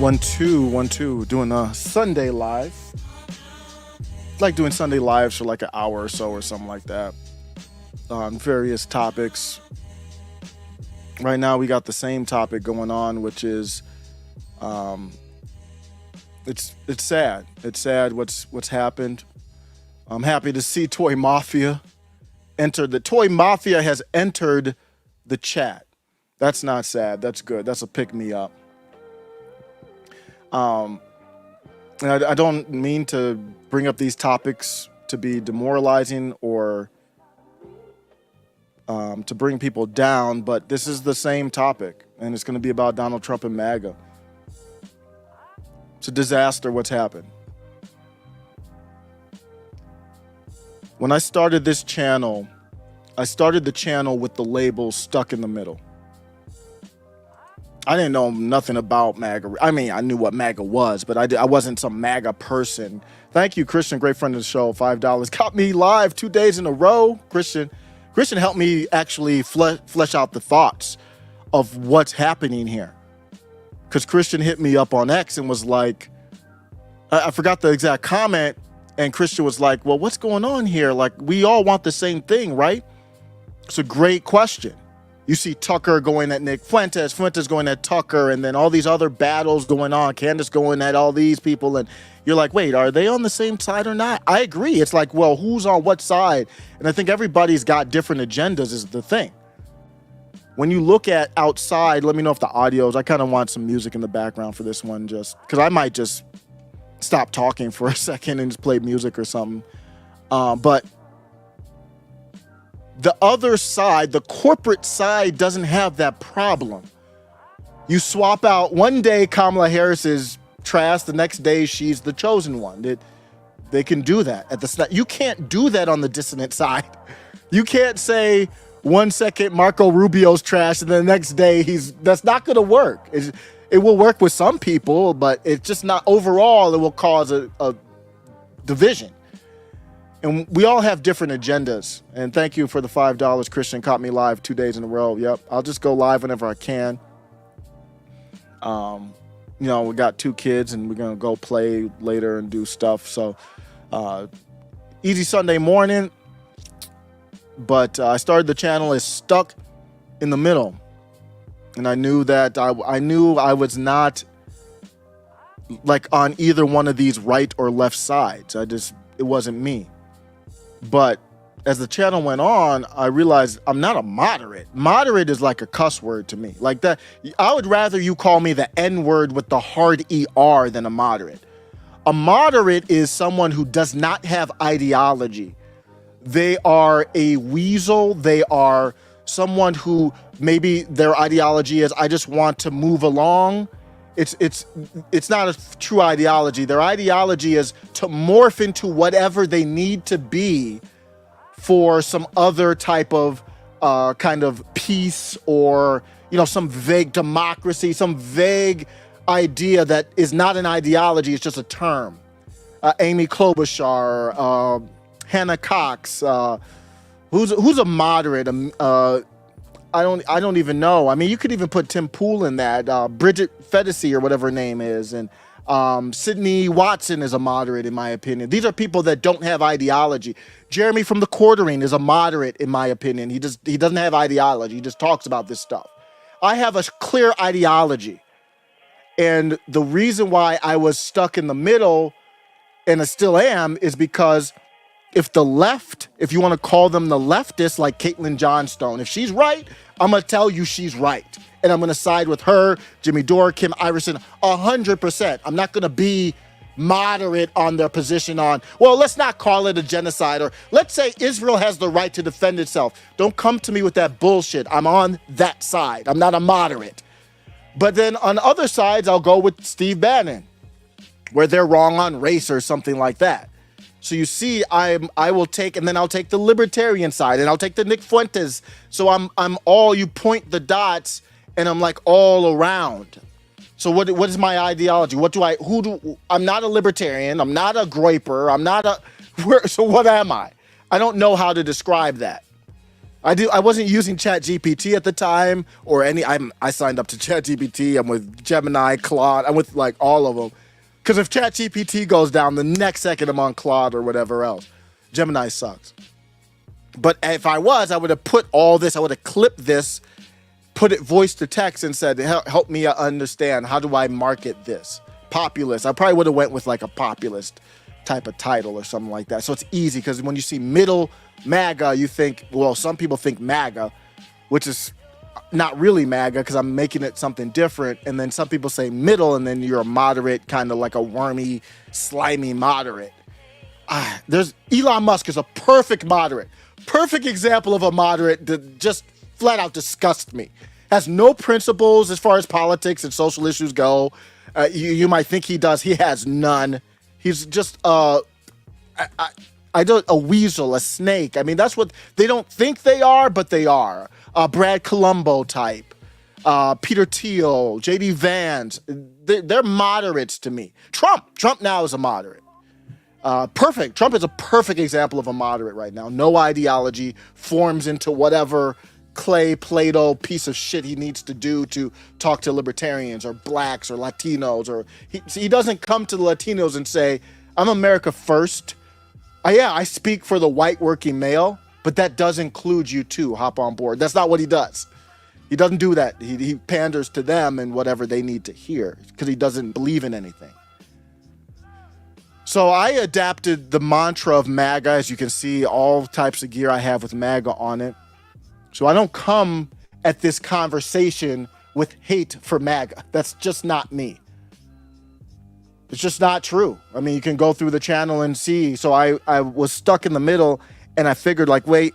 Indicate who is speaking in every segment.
Speaker 1: One, two. One, two, doing a Sunday live. Like doing Sunday lives for like an hour or so or something like that on various topics. Right now we got the same topic going on, which is it's sad. It's sad what's happened. I'm happy to see Toy Mafia enter. The Toy Mafia has entered the chat. That's not sad. That's good. That's a pick me up. And I don't mean to bring up these topics to be demoralizing or to bring people down, but this is the same topic, and it's going to be about Donald Trump and MAGA. It's a disaster what's happened. When I started this channel, I started the channel with the label stuck in the middle. I didn't know nothing about MAGA. I mean, I knew what MAGA was, but I wasn't some MAGA person. Thank you, Christian, great friend of the show, $5. Got me live 2 days in a row. Christian helped me actually flesh out the thoughts of what's happening here. Because Christian hit me up on X and was like, I forgot the exact comment, and Christian was like, well, what's going on here? Like, we all want the same thing, right? It's a great question. You see Tucker going at Nick Fuentes going at Tucker, and then all these other battles going on, Candace going at all these people, and you're like, wait, are they on the same side or not? I agree. It's like, well, who's on what side? And I think everybody's got different agendas is the thing. When you look at outside, let me know if the audio's, I kind of want some music in the background for this one, just because I might just stop talking for a second and just play music or something. But the other side, the corporate side, doesn't have that problem. You swap out one day Kamala Harris is trash, the next day she's the chosen one. They can do that at the you can't do that on the dissident side. You can't say 1 second Marco Rubio's trash and then the next day that's not going to work. It will work with some people, but it's just not overall. It will cause a division. And we all have different agendas. And thank you for the $5. Christian caught me live 2 days in a row. Yep. I'll just go live whenever I can. You know, we got 2 kids and we're going to go play later and do stuff. So easy Sunday morning. But I started the channel as stuck in the middle. And I knew that I knew I was not like on either one of these right or left sides. It wasn't me. But as the channel went on, I realized I'm not a moderate. Moderate is like a cuss word to me. Like that, I would rather you call me the N-word with the hard ER than a moderate. A moderate is someone who does not have ideology. They are a weasel. They are someone who maybe their ideology is, I just want to move along. It's not a true ideology. Their ideology is to morph into whatever they need to be for some other type of kind of peace or, you know, some vague democracy, some vague idea that is not an ideology, it's just a term. Amy Klobuchar, Hannah Cox. Who's a moderate? I don't even know. I mean, you could even put Tim Pool in that. Bridget Fedesi or whatever her name is, and Sydney Watson is a moderate in my opinion. These are people that don't have ideology. Jeremy from the Quartering is a moderate in my opinion. He doesn't have ideology. He just talks about this stuff. I have a clear ideology, and the reason why I was stuck in the middle, and I still am, is because if the left, if you want to call them the leftists, like Caitlin Johnstone, if she's right, I'm going to tell you she's right. And I'm going to side with her, Jimmy Dore, Kim Iverson, 100%. I'm not going to be moderate on their position on, well, let's not call it a genocide, or let's say Israel has the right to defend itself. Don't come to me with that bullshit. I'm on that side. I'm not a moderate. But then on other sides, I'll go with Steve Bannon, where they're wrong on race or something like that. So you see, I will take, and then I'll take the libertarian side, and I'll take the Nick Fuentes. So I'm all, you point the dots, and I'm like all around. So what is my ideology? I'm not a libertarian. I'm not a groiper. I'm not so what am I? I don't know how to describe that. I wasn't using ChatGPT at the time or I signed up to ChatGPT. I'm with Gemini, Claude. I'm with like all of them. Because if ChatGPT goes down, the next second I'm on Claude or whatever else. Gemini sucks. But if I would have put all this, I would have clipped this, put it voice to text and said, help me understand, how do I market this? Populist. I probably would have went with like a populist type of title or something like that. So it's easy because when you see middle MAGA, you think, well, some people think MAGA, which is not really MAGA because I'm making it something different. And then some people say middle, and then you're a moderate, kind of like a wormy, slimy moderate. There's Elon Musk is a perfect moderate. Perfect example of a moderate that just flat out disgusts me. Has no principles as far as politics and social issues go. You might think he does. He has none. He's just a weasel, a snake. I mean, that's what they don't think they are, but they are. Brad Colombo type, Peter Thiel, J.D. Vance. They're moderates to me. Trump now is a moderate. Perfect. Trump is a perfect example of a moderate right now. No ideology, forms into whatever clay Play-Doh piece of shit he needs to do to talk to libertarians or blacks or Latinos. Or he doesn't come to the Latinos and say, I'm America first. I speak for the white working male, but that does include you too. Hop on board. That's not what he does. He doesn't do that. He panders to them and whatever they need to hear because he doesn't believe in anything. So I adapted the mantra of MAGA. As you can see, all types of gear I have with MAGA on it. So I don't come at this conversation with hate for MAGA. That's just not me. It's just not true. I mean, you can go through the channel and see. So I was stuck in the middle, and I figured, like, wait,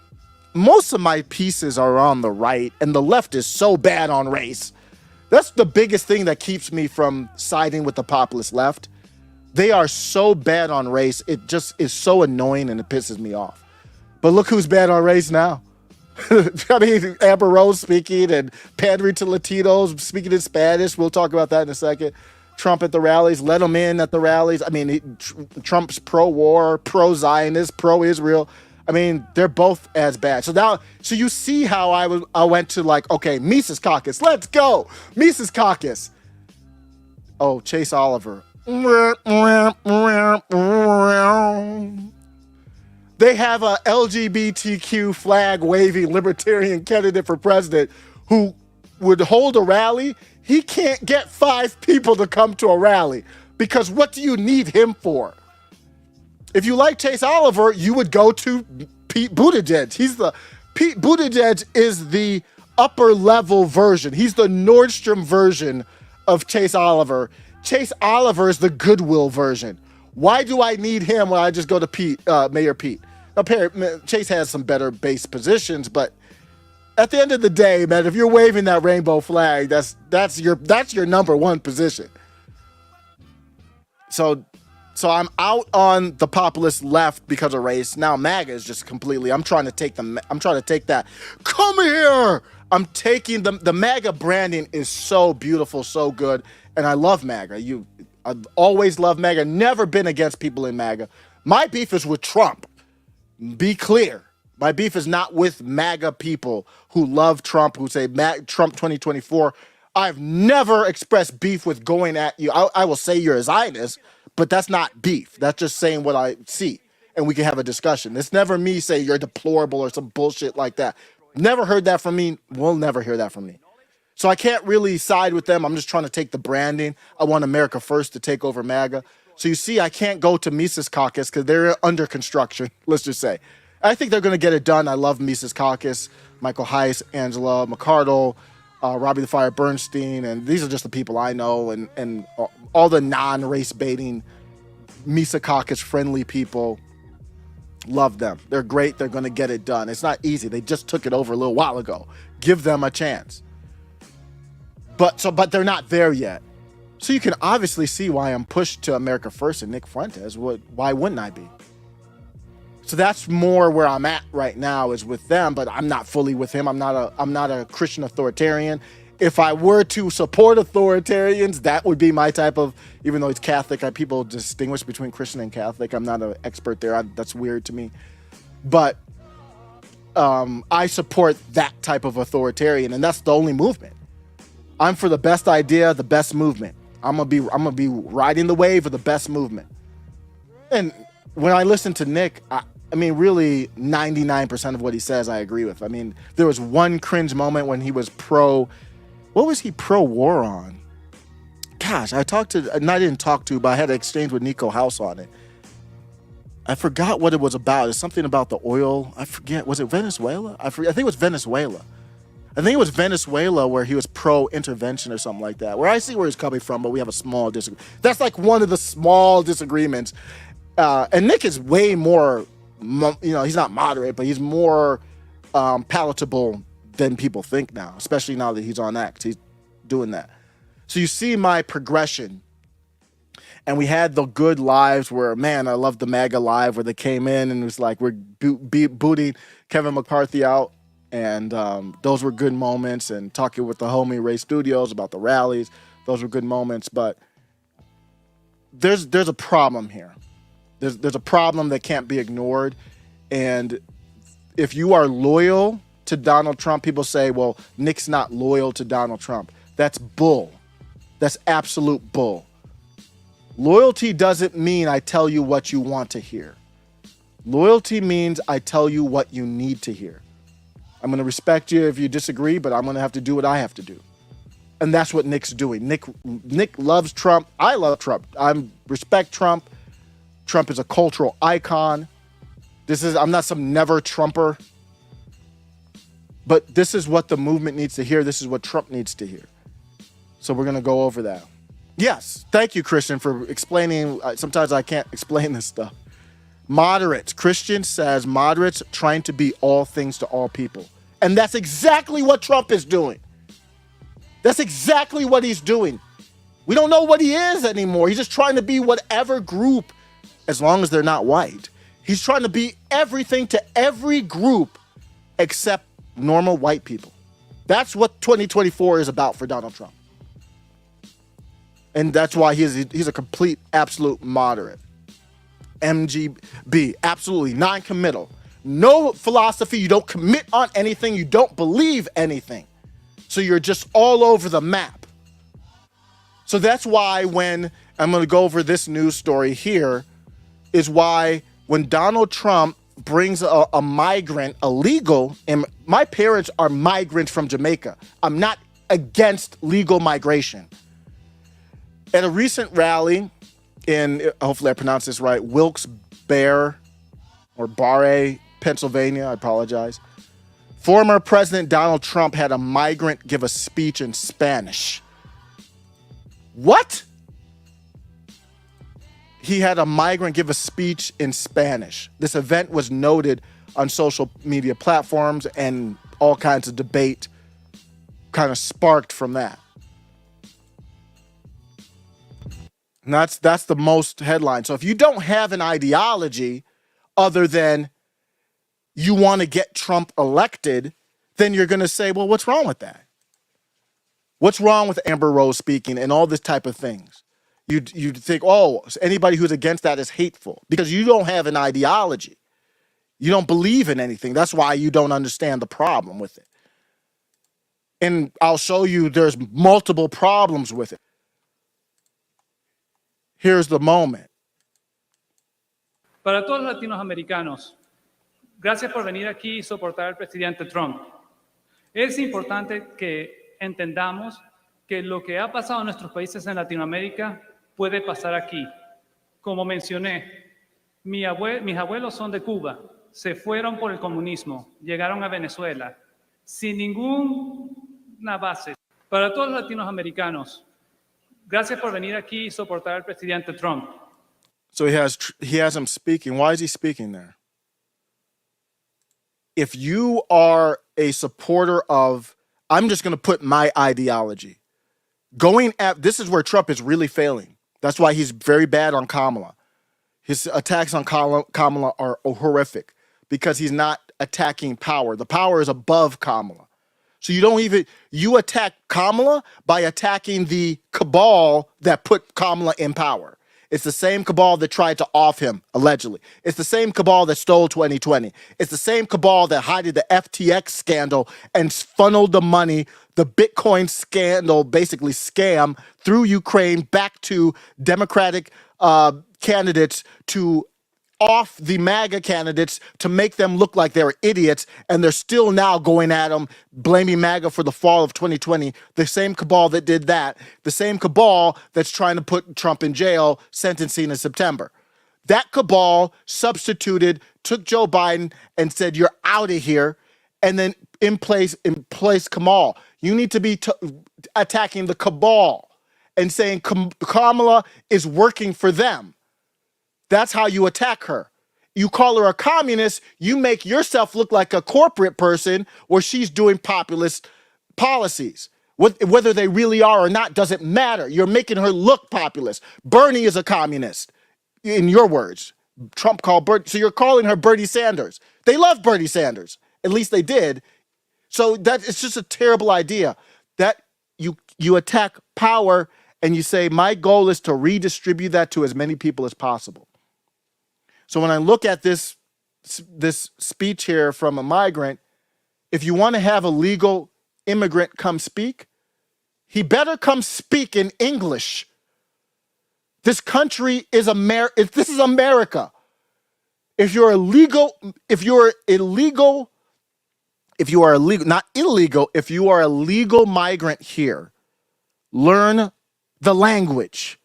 Speaker 1: most of my pieces are on the right, and the left is so bad on race. That's the biggest thing that keeps me from siding with the populist left. They are so bad on race. It just is so annoying, and it pisses me off. But look who's bad on race now. I mean, Amber Rose speaking and pandering to Latinos, speaking in Spanish. We'll talk about that in a second. Trump at the rallies, let him in at the rallies. I mean, Trump's pro-war, pro-Zionist, pro-Israel. I mean, they're both as bad. So you see how I went to like, okay, Mises Caucus, let's go. Mises Caucus. Oh, Chase Oliver. They have a LGBTQ flag waving libertarian candidate for president who would hold a rally. He can't get 5 people to come to a rally because what do you need him for? If you like Chase Oliver, you would go to Pete Buttigieg. Pete Buttigieg is the upper level version. He's the Nordstrom version of Chase Oliver. Chase Oliver is the Goodwill version. Why do I need him when I just go to Mayor Pete? Now, Chase has some better base positions, but at the end of the day, man, if you're waving that rainbow flag, that's your number one position. So I'm out on the populist left because of race. Now MAGA is just completely. I'm trying to take that. Come here. I'm taking the MAGA branding is so beautiful, so good, and I love MAGA. I've always loved MAGA, never been against people in MAGA. My beef is with Trump. Be clear. My beef is not with MAGA people who love Trump, who say Trump 2024. I've never expressed beef with going at you. I will say you're a Zionist, but that's not beef. That's just saying what I see, and we can have a discussion. It's never me say you're deplorable or some bullshit like that. Never heard that from me. We'll never hear that from me. So I can't really side with them. I'm just trying to take the branding. I want America First to take over MAGA. So you see, I can't go to Mises Caucus because they're under construction, let's just say. I think they're going to get it done. I love Mises Caucus, Michael Heiss, Angela McCardle, Robbie the Fire Bernstein, and these are just the people I know, and all the non-race baiting Mises Caucus friendly people. Love them. They're great. They're going to get it done. It's not easy. They just took it over a little while ago. Give them a chance. But they're not there yet. So you can obviously see why I'm pushed to America First and Nick Fuentes. Why wouldn't I be? So that's more where I'm at right now, is with them, but I'm not fully with him. I'm not a Christian authoritarian. If I were to support authoritarians, that would be my type of, even though he's Catholic, people distinguish between Christian and Catholic. I'm not an expert there. That's weird to me. But I support that type of authoritarian, and that's the only movement. I'm for the best idea, the best movement. I'm gonna be riding the wave of the best movement. And when I listen to Nick, I mean, really 99% of what he says, I agree with. I mean, there was one cringe moment when he was what was he pro-war on? Gosh, I didn't talk to, but I had an exchange with Nico House on it. I forgot what it was about. It's something about the oil. I forget. Was it Venezuela? I think it was Venezuela. I think it was Venezuela where he was pro-intervention or something like that, where I see where he's coming from, but we have a small disagreement. That's like one of the small disagreements. And Nick is way more, he's not moderate, but he's more palatable than people think now, especially now that he's on X. He's doing that. So you see my progression. And we had the good lives where, man, I love the MAGA live where they came in and it was like we're booting Kevin McCarthy out. And those were good moments, and talking with the homie Ray Studios about the rallies, those were good moments. But there's a problem here. There's a problem that can't be ignored. And if you are loyal to Donald Trump, people say, well, Nick's not loyal to Donald Trump. That's bull. That's absolute bull. Loyalty doesn't mean I tell you what you want to hear. Loyalty means I tell you what you need to hear. I'm going to respect you if you disagree, but I'm going to have to do what I have to do. And that's what Nick's doing. Nick loves Trump. I love Trump. I respect Trump. Trump is a cultural icon. I'm not some never Trumper. But this is what the movement needs to hear. This is what Trump needs to hear. So we're going to go over that. Yes. Thank you, Christian, for explaining. Sometimes I can't explain this stuff. Moderates. Christian says moderates trying to be all things to all people. And that's exactly what Trump is doing. That's exactly what he's doing. We don't know what he is anymore. He's just trying to be whatever group, as long as they're not white. He's trying to be everything to every group except normal white people. That's what 2024 is about for Donald Trump. And that's why he's a complete, absolute moderate. MGB, absolutely non-committal. No philosophy. You don't commit on anything. You don't believe anything. So you're just all over the map. So that's why when I'm going to go over this news story here, is why when Donald Trump brings a migrant illegal, and my parents are migrants from Jamaica. I'm not against legal migration. At a recent rally in, hopefully I pronounce this right, Wilkes-Barre, Pennsylvania, I apologize. Former President Donald Trump had a migrant give a speech in Spanish. What? He had a migrant give a speech in Spanish. This event was noted on social media platforms, and all kinds of debate kind of sparked from that. And that's the most headline. So if you don't have an ideology other than you want to get Trump elected, then you're going to say, well, what's wrong with that? What's wrong with Amber Rose speaking and all this type of things? you'd think, oh, anybody who's against that is hateful because you don't have an ideology. You don't believe in anything. That's why you don't understand the problem with it. And I'll show you there's multiple problems with it. Here's the moment.
Speaker 2: Para todos los latinoamericanos, gracias por venir aquí y soportar al presidente Trump. Es importante que entendamos que lo que ha pasado en nuestros países en Latinoamérica puede pasar aquí. Como mencioné, mis abuelos son de Cuba, se fueron por el comunismo, llegaron a Venezuela, sin ninguna base. Para todos los latinoamericanos, gracias por venir aquí y soportar al presidente Trump.
Speaker 1: So he has him speaking. Why is he speaking there? If you are a supporter of, I'm just going to put my ideology, this is where Trump is really failing. That's why he's very bad on Kamala. His attacks on Kamala are horrific because he's not attacking power. The power is above Kamala. So you attack Kamala by attacking the cabal that put Kamala in power. It's the same cabal that tried to off him, allegedly. It's the same cabal that stole 2020. It's the same cabal that hid the FTX scandal and funneled the money, the Bitcoin scandal, basically scam, through Ukraine back to Democratic candidates to off the MAGA candidates to make them look like they're idiots, and they're still now going at them, blaming MAGA for the fall of 2020. The same cabal that did that, the same cabal that's trying to put Trump in jail, sentencing in September. That cabal substituted, took Joe Biden and said, you're out of here, and then in place Kamala. You need to be attacking the cabal and saying Kamala is working for them. That's how you attack her. You call her a communist, you make yourself look like a corporate person where she's doing populist policies. Whether they really are or not doesn't matter. You're making her look populist. Bernie is a communist, in your words. Trump called Bernie, so you're calling her Bernie Sanders. They love Bernie Sanders. At least they did. So it's just a terrible idea that you attack power and you say, my goal is to redistribute that to as many people as possible. So when I look at this speech here from a migrant, if you want to have a legal immigrant come speak, he better come speak in English. This country is this is America. If you are illegal, a legal migrant here, learn the language,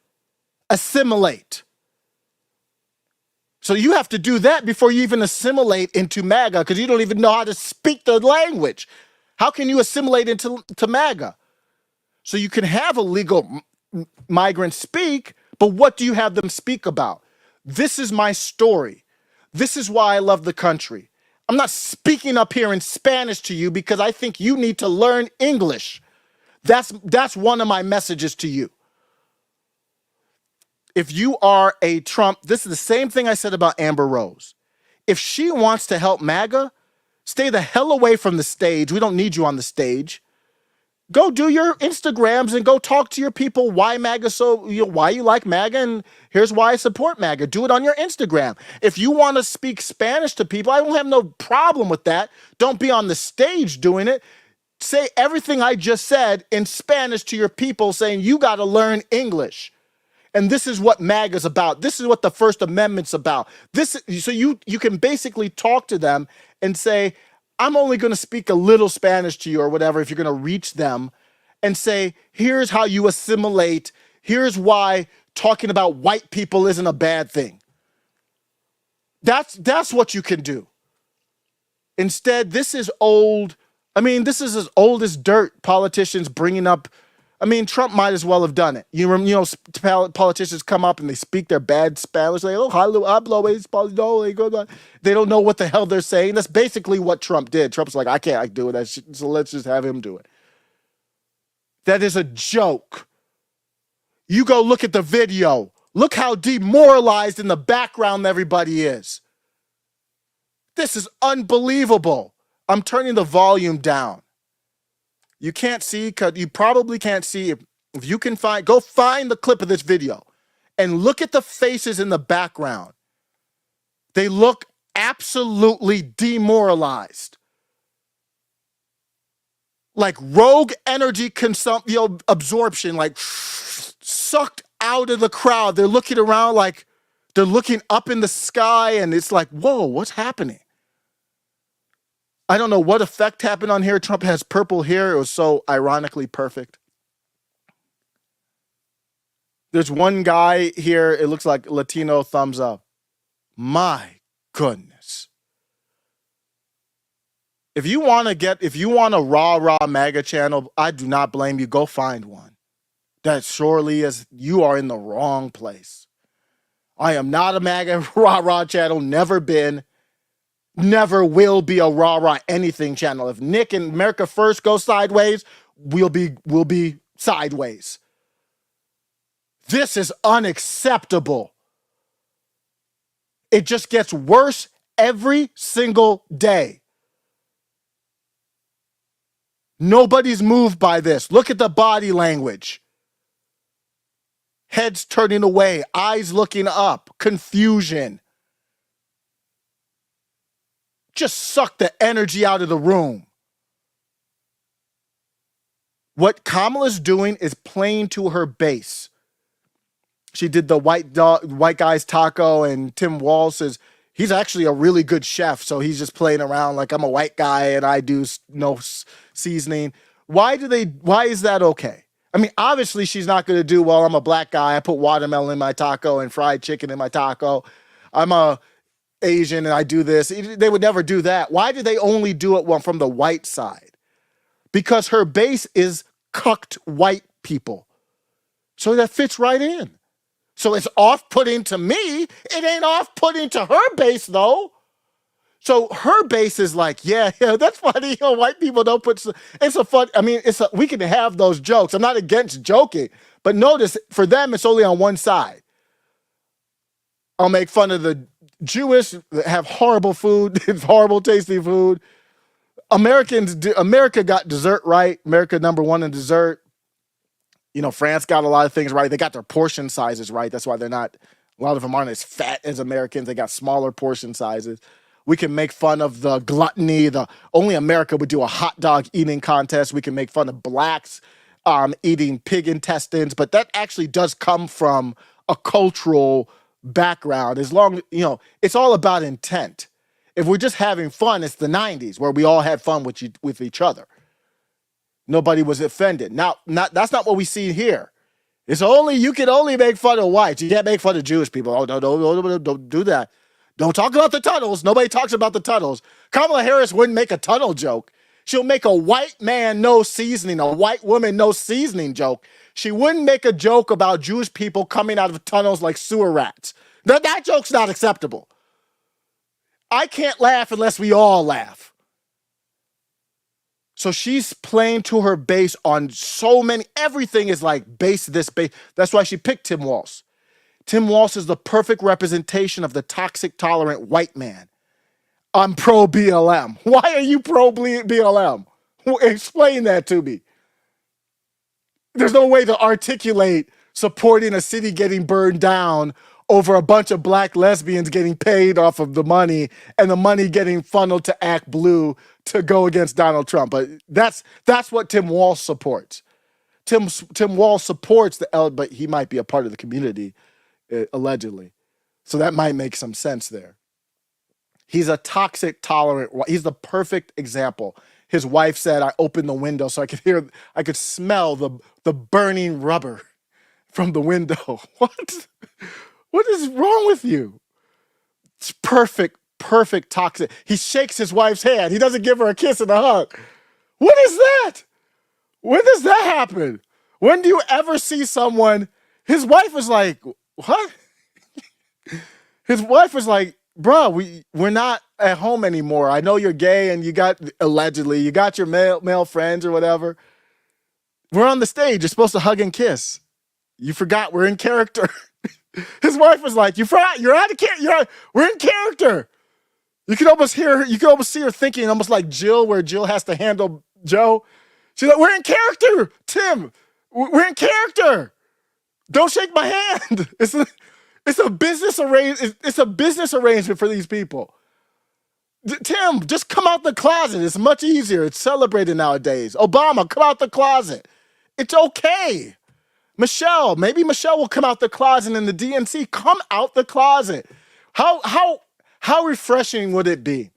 Speaker 1: assimilate. So you have to do that before you even assimilate into MAGA because you don't even know how to speak the language. How can you assimilate into MAGA? So you can have a legal migrant speak, but what do you have them speak about? This is my story. This is why I love the country. I'm not speaking up here in Spanish to you because I think you need to learn English. That's one of my messages to you. If you are a Trump, this is the same thing I said about Amber Rose. If she wants to help MAGA, stay the hell away from the stage. We don't need you on the stage. Go do your Instagrams and go talk to your people why MAGA why you like MAGA and here's why I support MAGA. Do it on your Instagram. If you want to speak Spanish to people, I don't have no problem with that. Don't be on the stage doing it. Say everything I just said in Spanish to your people saying you got to learn English. And this is what MAGA is about. This is what the First Amendment's about. So you can basically talk to them and say, I'm only going to speak a little Spanish to you or whatever if you're going to reach them and say, here's how you assimilate. Here's why talking about white people isn't a bad thing. That's what you can do. Instead, this is old. I mean, this is as old as dirt, politicians bringing up. I mean, Trump might as well have done it. You know, politicians come up and they speak their bad Spanish. Like, oh, they don't know what the hell they're saying. That's basically what Trump did. Trump's like, I can't do it. So let's just have him do it. That is a joke. You go look at the video. Look how demoralized in the background everybody is. This is unbelievable. I'm turning the volume down. You can't see, you probably can't see. If you can go find the clip of this video. and look at the faces in the background. They look absolutely demoralized. Like rogue energy absorption, like sucked out of the crowd. They're looking around like they're looking up in the sky, and it's like, whoa, what's happening? I don't know what effect happened on here. Trump has purple hair. It was so ironically perfect. There's one guy here, it looks like Latino thumbs up. My goodness. If you want a rah MAGA channel, I do not blame you. Go find one. That surely is, you are in the wrong place. I am not a MAGA rah channel, never been, never will be a rah anything channel. If Nick and America First go sideways, we'll be sideways. This is unacceptable. It just gets worse every single day. Nobody's moved by this. Look at the body language. Heads turning away, eyes looking up, confusion. Just suck the energy out of the room. What Kamala's doing is playing to her base. She did the white guy's taco, and Tim Walz says he's actually a really good chef, so he's just playing around like I'm a white guy and I do no seasoning. Why is that okay? I mean, obviously she's not going to do, well, I'm a black guy, I put watermelon in my taco and fried chicken in my taco. I'm a Asian and I do this. They would never do that. Why do they only do it from the white side? Because her base is cucked white people. So that fits right in. So it's off-putting to me. It ain't off-putting to her base, though. So her base is like, yeah, that's funny. You know, white people don't put. It's a fun. I mean, we can have those jokes. I'm not against joking, but notice for them, it's only on one side. I'll make fun of the Jewish that have horrible food, horrible tasting food. America got dessert right. America #1 in dessert. You know, France got a lot of things right. They got their portion sizes right. That's why a lot of them aren't as fat as Americans. They got smaller portion sizes. We can make fun of the gluttony. Only America would do a hot dog eating contest. We can make fun of blacks eating pig intestines, but that actually does come from a cultural background. As long, it's all about intent. If we're just having fun, it's the 90s where we all had fun with each other. Nobody was offended. Now, that's not what we see here. You can only make fun of whites. You can't make fun of Jewish people. Oh, no, don't do that. Don't talk about the tunnels. Nobody talks about the tunnels. Kamala Harris wouldn't make a tunnel joke. She'll make a white man no seasoning, a white woman no seasoning joke. She wouldn't make a joke about Jewish people coming out of tunnels like sewer rats. That joke's not acceptable. I can't laugh unless we all laugh. So she's playing to her base on everything is like base. That's why she picked Tim Walz. Tim Walz is the perfect representation of the toxic, tolerant white man. I'm pro BLM. Why are you pro BLM? Explain that to me. There's no way to articulate supporting a city getting burned down over a bunch of black lesbians getting paid off of the money and the money getting funneled to Act Blue to go against Donald Trump. But that's what Tim Walz supports. Tim Walz supports but he might be a part of the community, allegedly. So that might make some sense there. He's a toxic, tolerant. He's the perfect example. His wife said, I opened the window so I could smell the burning rubber from the window. What? What is wrong with you? It's perfect toxic. He shakes his wife's hand. He doesn't give her a kiss and a hug. What is that? When does that happen? When do you ever see someone? His wife was like, what? His wife was like, bro, we're not at home anymore. I know you're gay and you got your male friends or whatever. We're on the stage. You're supposed to hug and kiss. You forgot we're in character. His wife was like, you forgot, you're out of character. We're in character. You can almost see her thinking almost like Jill, where Jill has to handle Joe. She's like, we're in character, Tim. We're in character. Don't shake my hand. It's a business It's a business arrangement for these people. Tim, just come out the closet. It's much easier. It's celebrated nowadays. Obama, come out the closet. It's okay. Michelle, maybe Michelle will come out the closet in the DNC. Come out the closet. How refreshing would it be?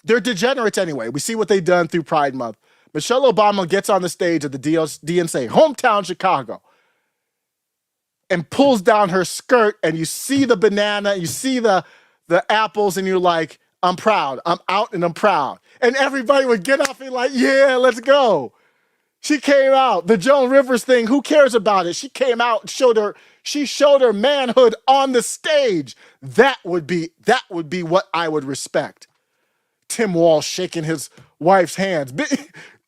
Speaker 1: They're degenerates anyway. We see what they've done through Pride Month. Michelle Obama gets on the stage at the DNC, hometown Chicago, and pulls down her skirt, and you see the banana, you see the apples, and you're like, I'm proud. I'm out and I'm proud. And everybody would get up and be like, yeah, let's go. She came out. The Joan Rivers thing, who cares about it? She came out and she showed her manhood on the stage. That would be what I would respect. Tim Walsh shaking his wife's hands.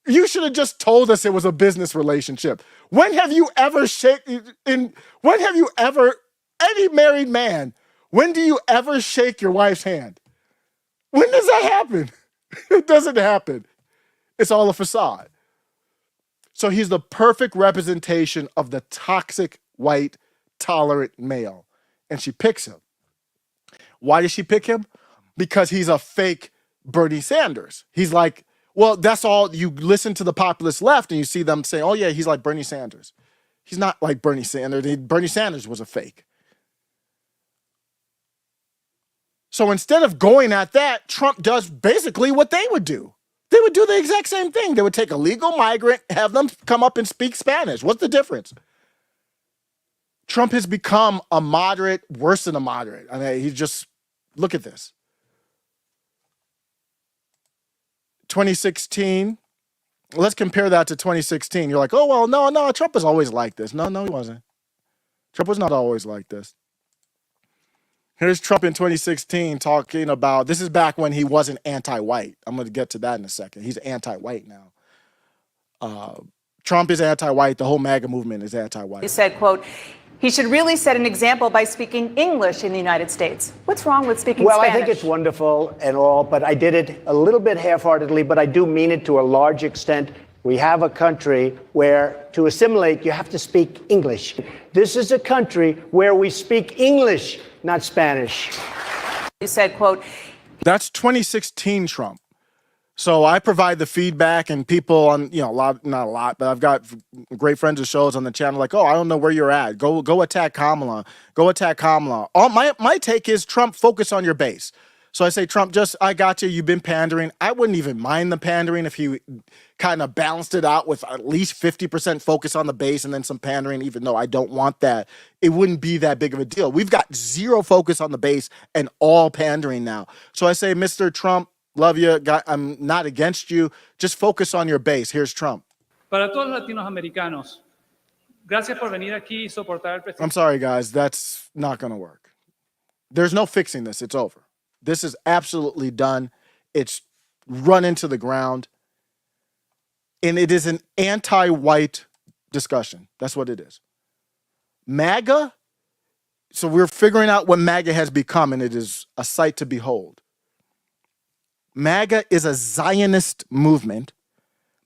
Speaker 1: You should have just told us it was a business relationship. When have you ever any married man, when do you ever shake your wife's hand? When does that happen? It doesn't happen. It's all a facade. So he's the perfect representation of the toxic, white, tolerant male. And she picks him. Why does she pick him? Because he's a fake Bernie Sanders. He's like, well, that's all. You listen to the populist left and you see them saying, oh yeah, he's like Bernie Sanders. He's not like Bernie Sanders. Bernie Sanders was a fake. So instead of going at that, Trump does basically what they would do. They would do the exact same thing. They would take a legal migrant, have them come up and speak Spanish. What's the difference? Trump has become a moderate, worse than a moderate. I mean, look at this. 2016, let's compare that to 2016. You're like, oh, well, no, Trump was always like this. No, he wasn't. Trump was not always like this. Here's Trump in 2016 talking about, this is back when he wasn't anti-white. I'm going to get to that in a second. He's anti-white now. Trump is anti-white. The whole MAGA movement is anti-white.
Speaker 3: He said, quote, he should really set an example by speaking English in the United States. What's wrong with speaking Spanish?
Speaker 4: Well, I think it's wonderful and all, but I did it a little bit half-heartedly, but I do mean it to a large extent. We have a country where to assimilate, you have to speak English. This is a country where we speak English, not Spanish.
Speaker 3: He said, quote,
Speaker 1: that's 2016 Trump. So I provide the feedback, and people on, not a lot, but I've got great friends of shows on the channel like, oh, I don't know where you're at. Go attack Kamala. Go attack Kamala. My take is Trump, focus on your base. So I say, Trump, I got you. You've been pandering. I wouldn't even mind the pandering if he kind of balanced it out with at least 50% focus on the base and then some pandering, even though I don't want that. It wouldn't be that big of a deal. We've got zero focus on the base and all pandering now. So I say, Mr. Trump, love you. I'm not against you. Just focus on your base. Here's Trump.
Speaker 2: Para todos los latinoamericanos, gracias por venir aquí y soportar el presidente.
Speaker 1: I'm sorry, guys. That's not going to work. There's no fixing this. It's over. This is absolutely done. It's run into the ground. And it is an anti-white discussion. That's what it is. MAGA, so we're figuring out what MAGA has become, and it is a sight to behold. MAGA is a Zionist movement.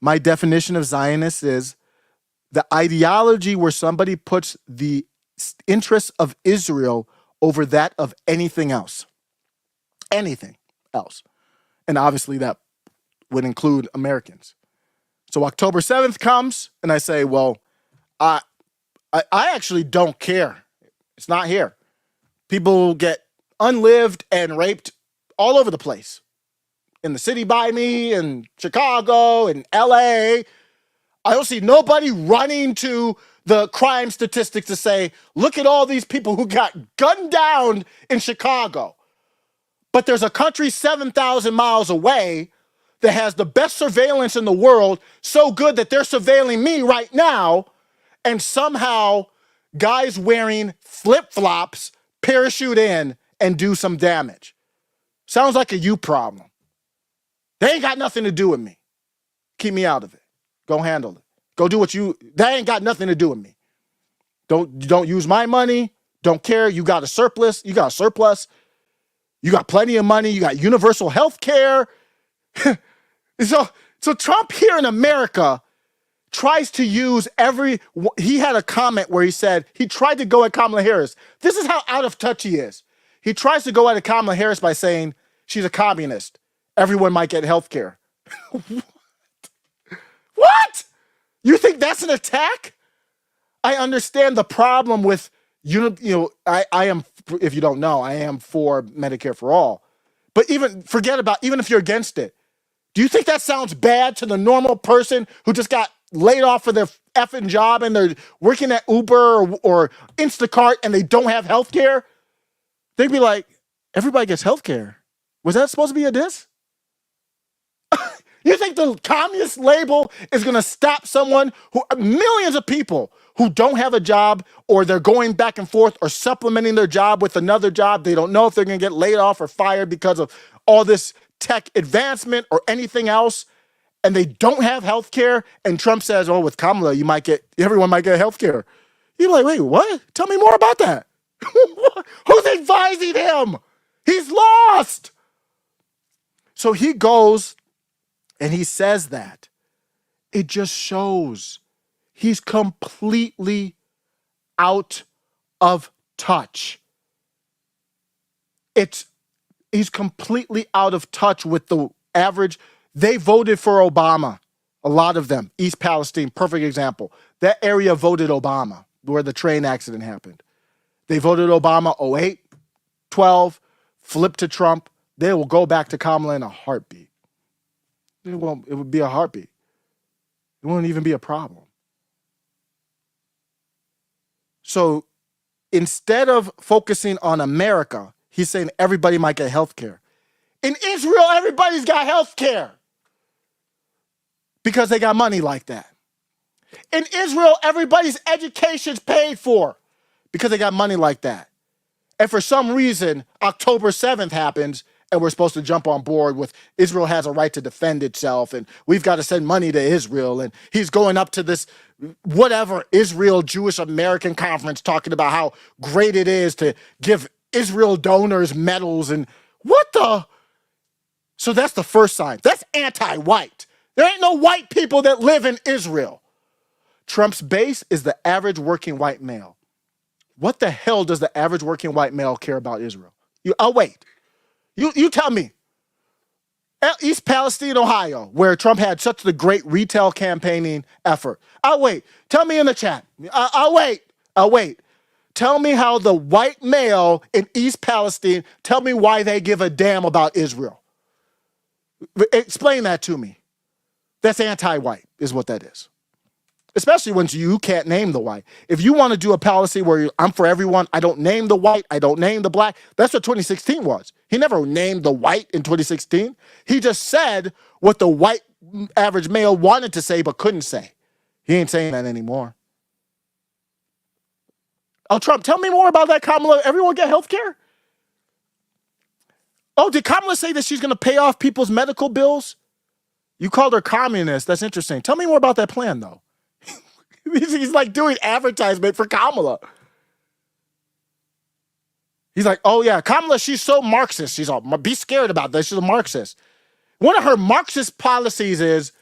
Speaker 1: My definition of Zionist is the ideology where somebody puts the interests of Israel over that of anything else. Anything else. And obviously that would include Americans. So October 7th comes and I say, well, I actually don't care. It's not here. People get unlived and raped all over the place. In the city by me, in Chicago, in LA. I don't see nobody running to the crime statistics to say, look at all these people who got gunned down in Chicago. But there's a country 7,000 miles away that has the best surveillance in the world, so good that they're surveilling me right now, and somehow guys wearing flip-flops parachute in and do some damage. Sounds like a you problem. They ain't got nothing to do with me. Keep me out of it. Go handle it. Go do that ain't got nothing to do with me. Don't use my money. Don't care. You got a surplus. You got a surplus. You got plenty of money. You got universal health care. So Trump here in America tries to use he had a comment where he said, he tried to go at Kamala Harris. This is how out of touch he is. He tries to go at Kamala Harris by saying she's a communist. Everyone might get health care. What? You think that's an attack? I understand the problem with, I am, if you don't know, I am for Medicare for all. But even if you're against it, do you think that sounds bad to the normal person who just got laid off for their effing job and they're working at Uber or Instacart and they don't have health care? They'd be like, everybody gets health care. Was that supposed to be a diss? You think the communist label is going to stop millions of people who don't have a job, or they're going back and forth or supplementing their job with another job? They don't know if they're going to get laid off or fired because of all this tech advancement or anything else, and they don't have health care. And Trump says, oh, with Kamala, everyone might get health care. You're like, wait, what? Tell me more about that. Who's advising him? He's lost. So he goes and he says that. It just shows he's completely out of touch. He's completely out of touch with the average. They voted for Obama, a lot of them. East Palestine, perfect example. That area voted Obama, where the train accident happened. They voted Obama 08, 12, flipped to Trump. They will go back to Kamala in a heartbeat. It would be a heartbeat. It wouldn't even be a problem. So instead of focusing on America, he's saying everybody might get health care. In Israel, everybody's got health care because they got money like that. In Israel, everybody's education's paid for because they got money like that. And for some reason, October 7th happens, and we're supposed to jump on board with Israel has a right to defend itself, and we've got to send money to Israel. And he's going up to this whatever Israel Jewish American conference talking about how great it is to give Israel donors medals and what the? So that's the first sign. That's anti-white. There ain't no white people that live in Israel. Trump's base is the average working white male. What the hell does the average working white male care about Israel? I'll wait. You tell me. East Palestine, Ohio, where Trump had such the great retail campaigning effort. I'll wait. Tell me in the chat. I'll wait. Tell me how the white male in East Palestine, tell me why they give a damn about Israel. Explain that to me. That's anti-white is what that is. Especially when you can't name the white. If you want to do a policy where I'm for everyone, I don't name the white, I don't name the black. That's what 2016 was. He never named the white in 2016. He just said what the white average male wanted to say but couldn't say. He ain't saying that anymore. Oh, Trump, tell me more about that, Kamala. Everyone get health care? Oh, did Kamala say that she's going to pay off people's medical bills? You called her communist. That's interesting. Tell me more about that plan, though. He's like doing advertisement for Kamala. He's like, oh yeah, Kamala, she's so Marxist. She's all, be scared about this. She's a Marxist. One of her Marxist policies is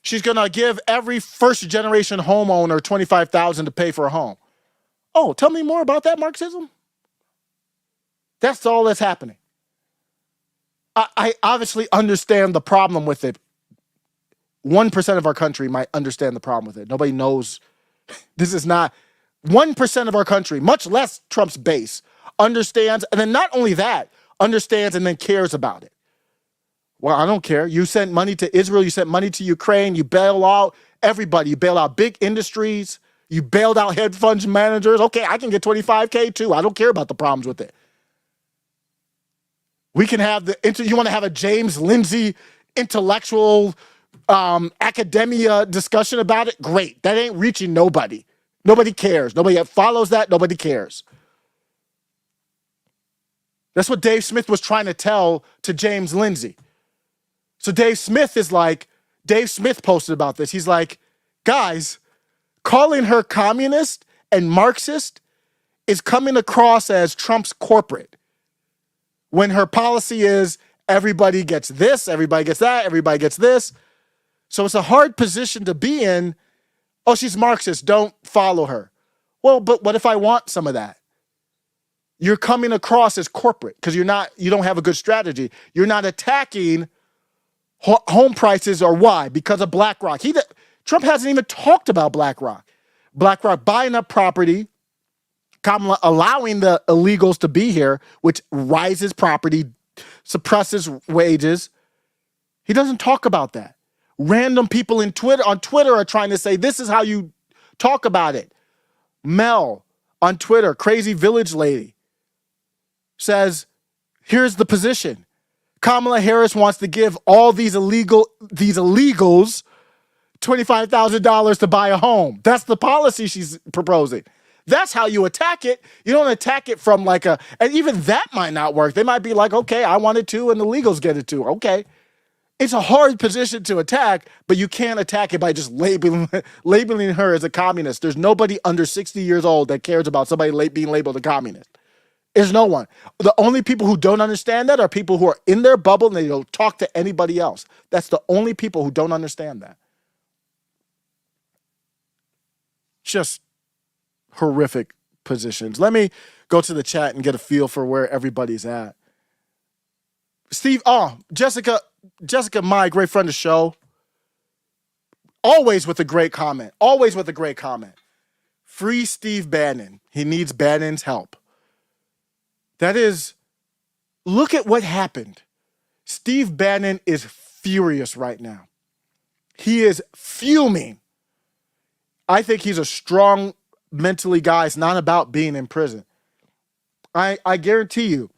Speaker 1: she's going to give every first generation homeowner $25,000 to pay for a home. Oh, tell me more about that Marxism. That's all that's happening. I obviously understand the problem with it. 1% of our country might understand the problem with it. Nobody knows. This is not 1% of our country, much less Trump's base, understands. And then not only that, understands and then cares about it. Well, I don't care. You sent money to Israel. You sent money to Ukraine. You bail out everybody. You bail out big industries. You bailed out hedge fund managers. Okay, I can get $25K too. I don't care about the problems with it. We can have you want to have a James Lindsay intellectual academia discussion about it? Great. That ain't reaching nobody. Nobody cares. Nobody follows that. Nobody cares. That's what Dave Smith was trying to tell to James Lindsay. So Dave Smith posted about this. He's like, guys, calling her communist and Marxist is coming across as Trump's corporate. When her policy is everybody gets this, everybody gets that, everybody gets this. So it's a hard position to be in Oh, she's Marxist. Don't follow her. Well, but what if I want some of that? You're coming across as corporate because you don't have a good strategy. You're not attacking home prices or why? Because of BlackRock. Trump hasn't even talked about BlackRock. BlackRock buying up property, Kamala allowing the illegals to be here, which rises property, suppresses wages. He doesn't talk about that. Random people on Twitter are trying to say, this is how you talk about it. Mel on Twitter, crazy village lady, says, here's the position. Kamala Harris wants to give all these illegals $25,000 to buy a home. That's the policy she's proposing. That's how you attack it. You don't attack it from and even that might not work. They might be like, okay, I want it too, and the illegals get it too. Okay. It's a hard position to attack, but you can't attack it by just labeling her as a communist. There's nobody under 60 years old that cares about somebody being labeled a communist. There's no one. The only people who don't understand that are people who are in their bubble and they don't talk to anybody else. That's the only people who don't understand that. Just horrific positions. Let me go to the chat and get a feel for where everybody's at. Jessica, my great friend of the show, always with a great comment. Always with a great comment. Free Steve Bannon. He needs Bannon's help. That is, look at what happened. Steve Bannon is furious right now. He is fuming. I think he's a strong mentally guy. It's not about being in prison. I guarantee you,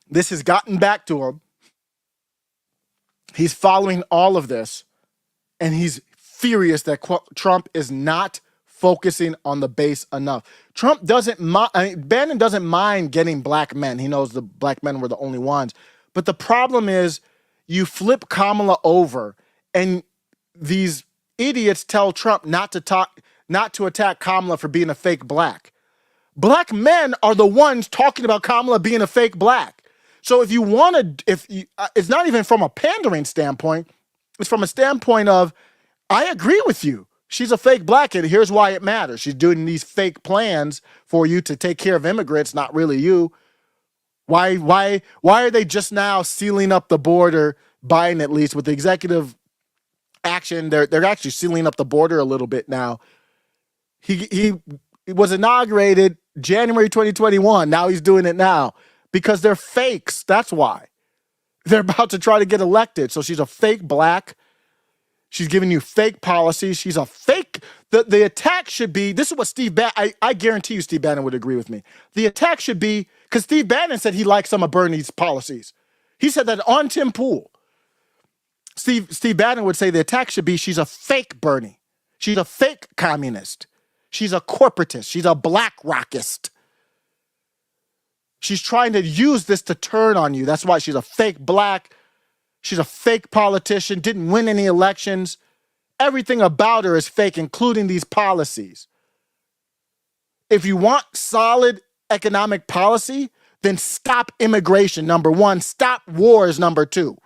Speaker 1: this has gotten back to him. He's following all of this, and he's furious that Trump is not focusing on the base enough. Trump doesn't mind. Bannon doesn't mind getting black men. He knows the black men were the only ones. But the problem is, you flip Kamala over, and these idiots tell Trump not to attack Kamala for being a fake black. Black men are the ones talking about Kamala being a fake black. So if you want to, it's not even from a pandering standpoint. It's from a standpoint of, I agree with you. She's a fake black, and here's why it matters. She's doing these fake plans for you to take care of immigrants, not really you. Why are they just now sealing up the border, Biden at least, with the executive action? They're actually sealing up the border a little bit now. He was inaugurated January 2021. Now he's doing it now because they're fakes. That's why. They're about to try to get elected. So she's a fake black. She's giving you fake policies. She's a fake. The attack should be, this is what Steve Bannon, I guarantee you Steve Bannon would agree with me. The attack should be, because Steve Bannon said he liked some of Bernie's policies. He said that on Tim Pool. Steve Bannon would say the attack should be, she's a fake Bernie. She's a fake communist. She's a corporatist. She's a black rockist. She's trying to use this to turn on you. That's why she's a fake black. She's a fake politician, didn't win any elections. Everything about her is fake, including these policies. If you want solid economic policy, then stop immigration, number one. Stop wars, number two.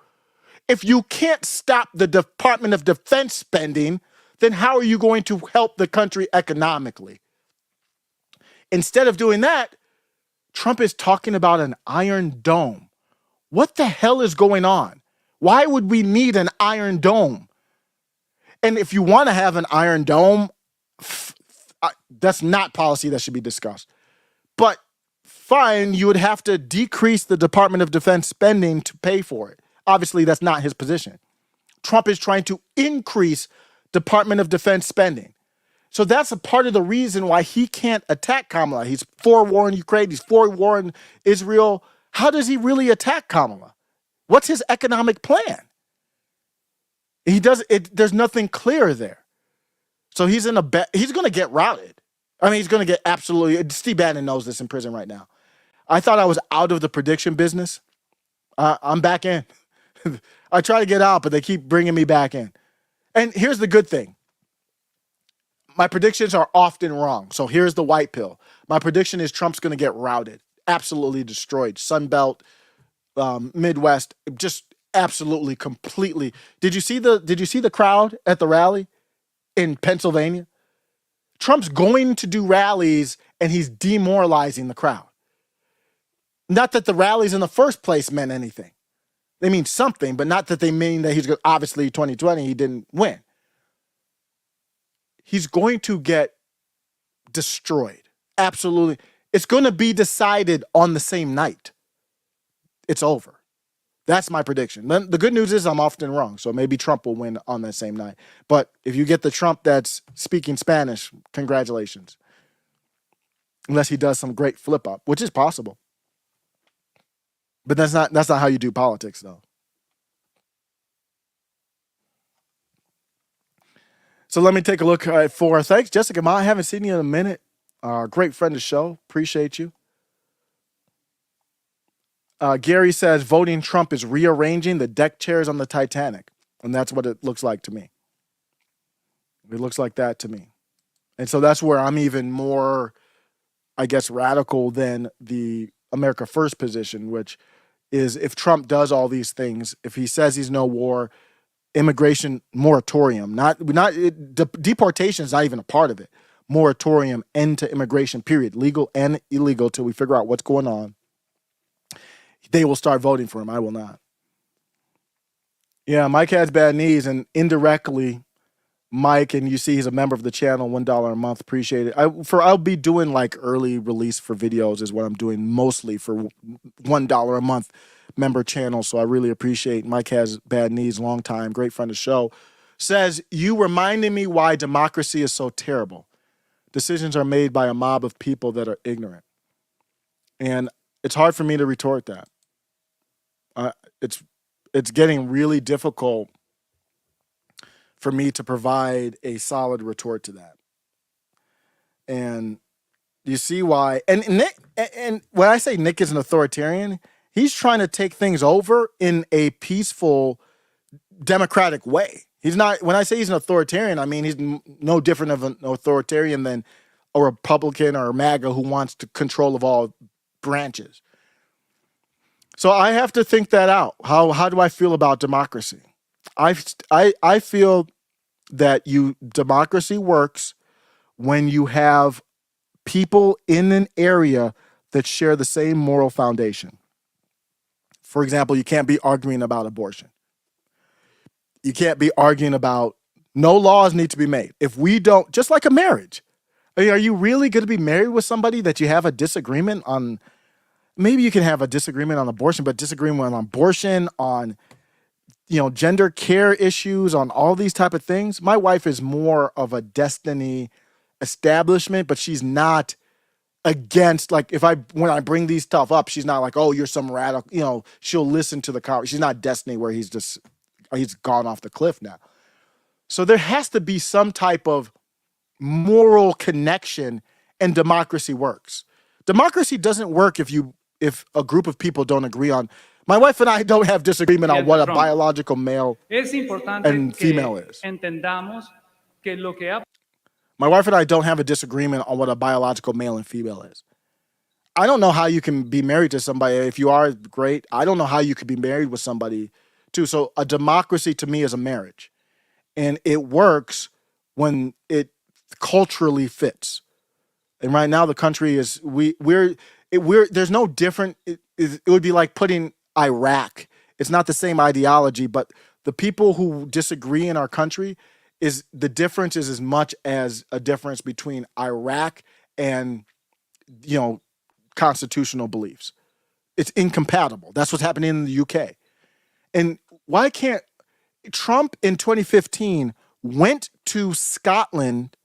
Speaker 1: If you can't stop the Department of Defense spending, then how are you going to help the country economically? Instead of doing that, Trump is talking about an Iron Dome. What the hell is going on? Why would we need an Iron Dome? And if you want to have an Iron Dome, that's not policy that should be discussed. But fine, you would have to decrease the Department of Defense spending to pay for it. Obviously, that's not his position. Trump is trying to increase Department of Defense spending. So that's a part of the reason why he can't attack Kamala. He's for war in Ukraine. He's for war in Israel. How does he really attack Kamala? What's his economic plan? There's nothing clear there. So he's going to get routed. I mean, he's going to get absolutely, Steve Bannon knows this in prison right now. I thought I was out of the prediction business. I'm back in. I try to get out, but they keep bringing me back in. And here's the good thing. My predictions are often wrong. So here's the white pill. My prediction is Trump's going to get routed, absolutely destroyed. Sunbelt, Midwest, just absolutely, completely. Did you see the crowd at the rally? in Pennsylvania. Trump's going to do rallies and he's demoralizing the crowd. Not that the rallies in the first place meant anything. They mean something, but not that they mean that he's obviously 2020, he didn't win. He's going to get destroyed. Absolutely. It's going to be decided on the same night. It's over. That's my prediction. Then the good news is I'm often wrong, so maybe Trump will win on that same night. But if you get the Trump that's speaking Spanish, congratulations. Unless he does some great flip up, which is possible. But that's not how you do politics, though. So let me take a look at four. Thanks, Jessica Ma. I haven't seen you in a minute. Great friend of the show. Appreciate you. Gary says voting Trump is rearranging the deck chairs on the Titanic. And that's what it looks like to me. It looks like that to me. And so that's where I'm even more, I guess, radical than the America First position, which is if Trump does all these things, if he says he's no war, immigration moratorium, deportation is not even a part of it. Moratorium, end to immigration, period. Legal and illegal till we figure out what's going on. They will start voting for him. I will not. Yeah, Mike has bad knees, and indirectly, Mike, and you see he's a member of the channel, $1 a month. Appreciate it. I'll be doing like early release for videos is what I'm doing mostly for $1 a month member channel. So I really appreciate Mike has bad knees, long time, great friend of the show. Says, you reminded me why democracy is so terrible. Decisions are made by a mob of people that are ignorant. And it's hard for me to retort that. It's getting really difficult for me to provide a solid retort to that. And you see why. And Nick, and when I say Nick is an authoritarian, he's trying to take things over in a peaceful, democratic way. He's not, when I say he's an authoritarian, I mean he's no different of an authoritarian than a Republican or a MAGA who wants to control of all branches. So I have to think that out. How do I feel about democracy? I feel that democracy works when you have people in an area that share the same moral foundation. For example, you can't be arguing about abortion. You can't be arguing about no laws need to be made. If we don't, just like a marriage. I mean, are you really going to be married with somebody that you have a disagreement on? Maybe you can have a disagreement on abortion, but disagreement on abortion, on gender care issues, on all these type of things. My wife is more of a destiny establishment, but she's not against, like, when I bring these stuff up, she's not like, oh, you're some radical, she'll listen to the conversation. She's not destiny where he's gone off the cliff now. So there has to be some type of moral connection, and democracy works. Democracy doesn't work if a group of people don't agree on. My wife and I don't have disagreement on what a biological male and female is. My wife and I don't have a disagreement on what a biological male and female is. I don't know how you can be married to somebody. If you are, great. I don't know how you could be married with somebody too. So a democracy to me is a marriage. And it works when it culturally fits. And right now the country is, there's no different, it would be like putting Iraq. It's not the same ideology, but the people who disagree in our country, the difference is as much as a difference between Iraq and, constitutional beliefs. It's incompatible. That's what's happening in the UK. And why can't Trump in 2015 went to Scotland,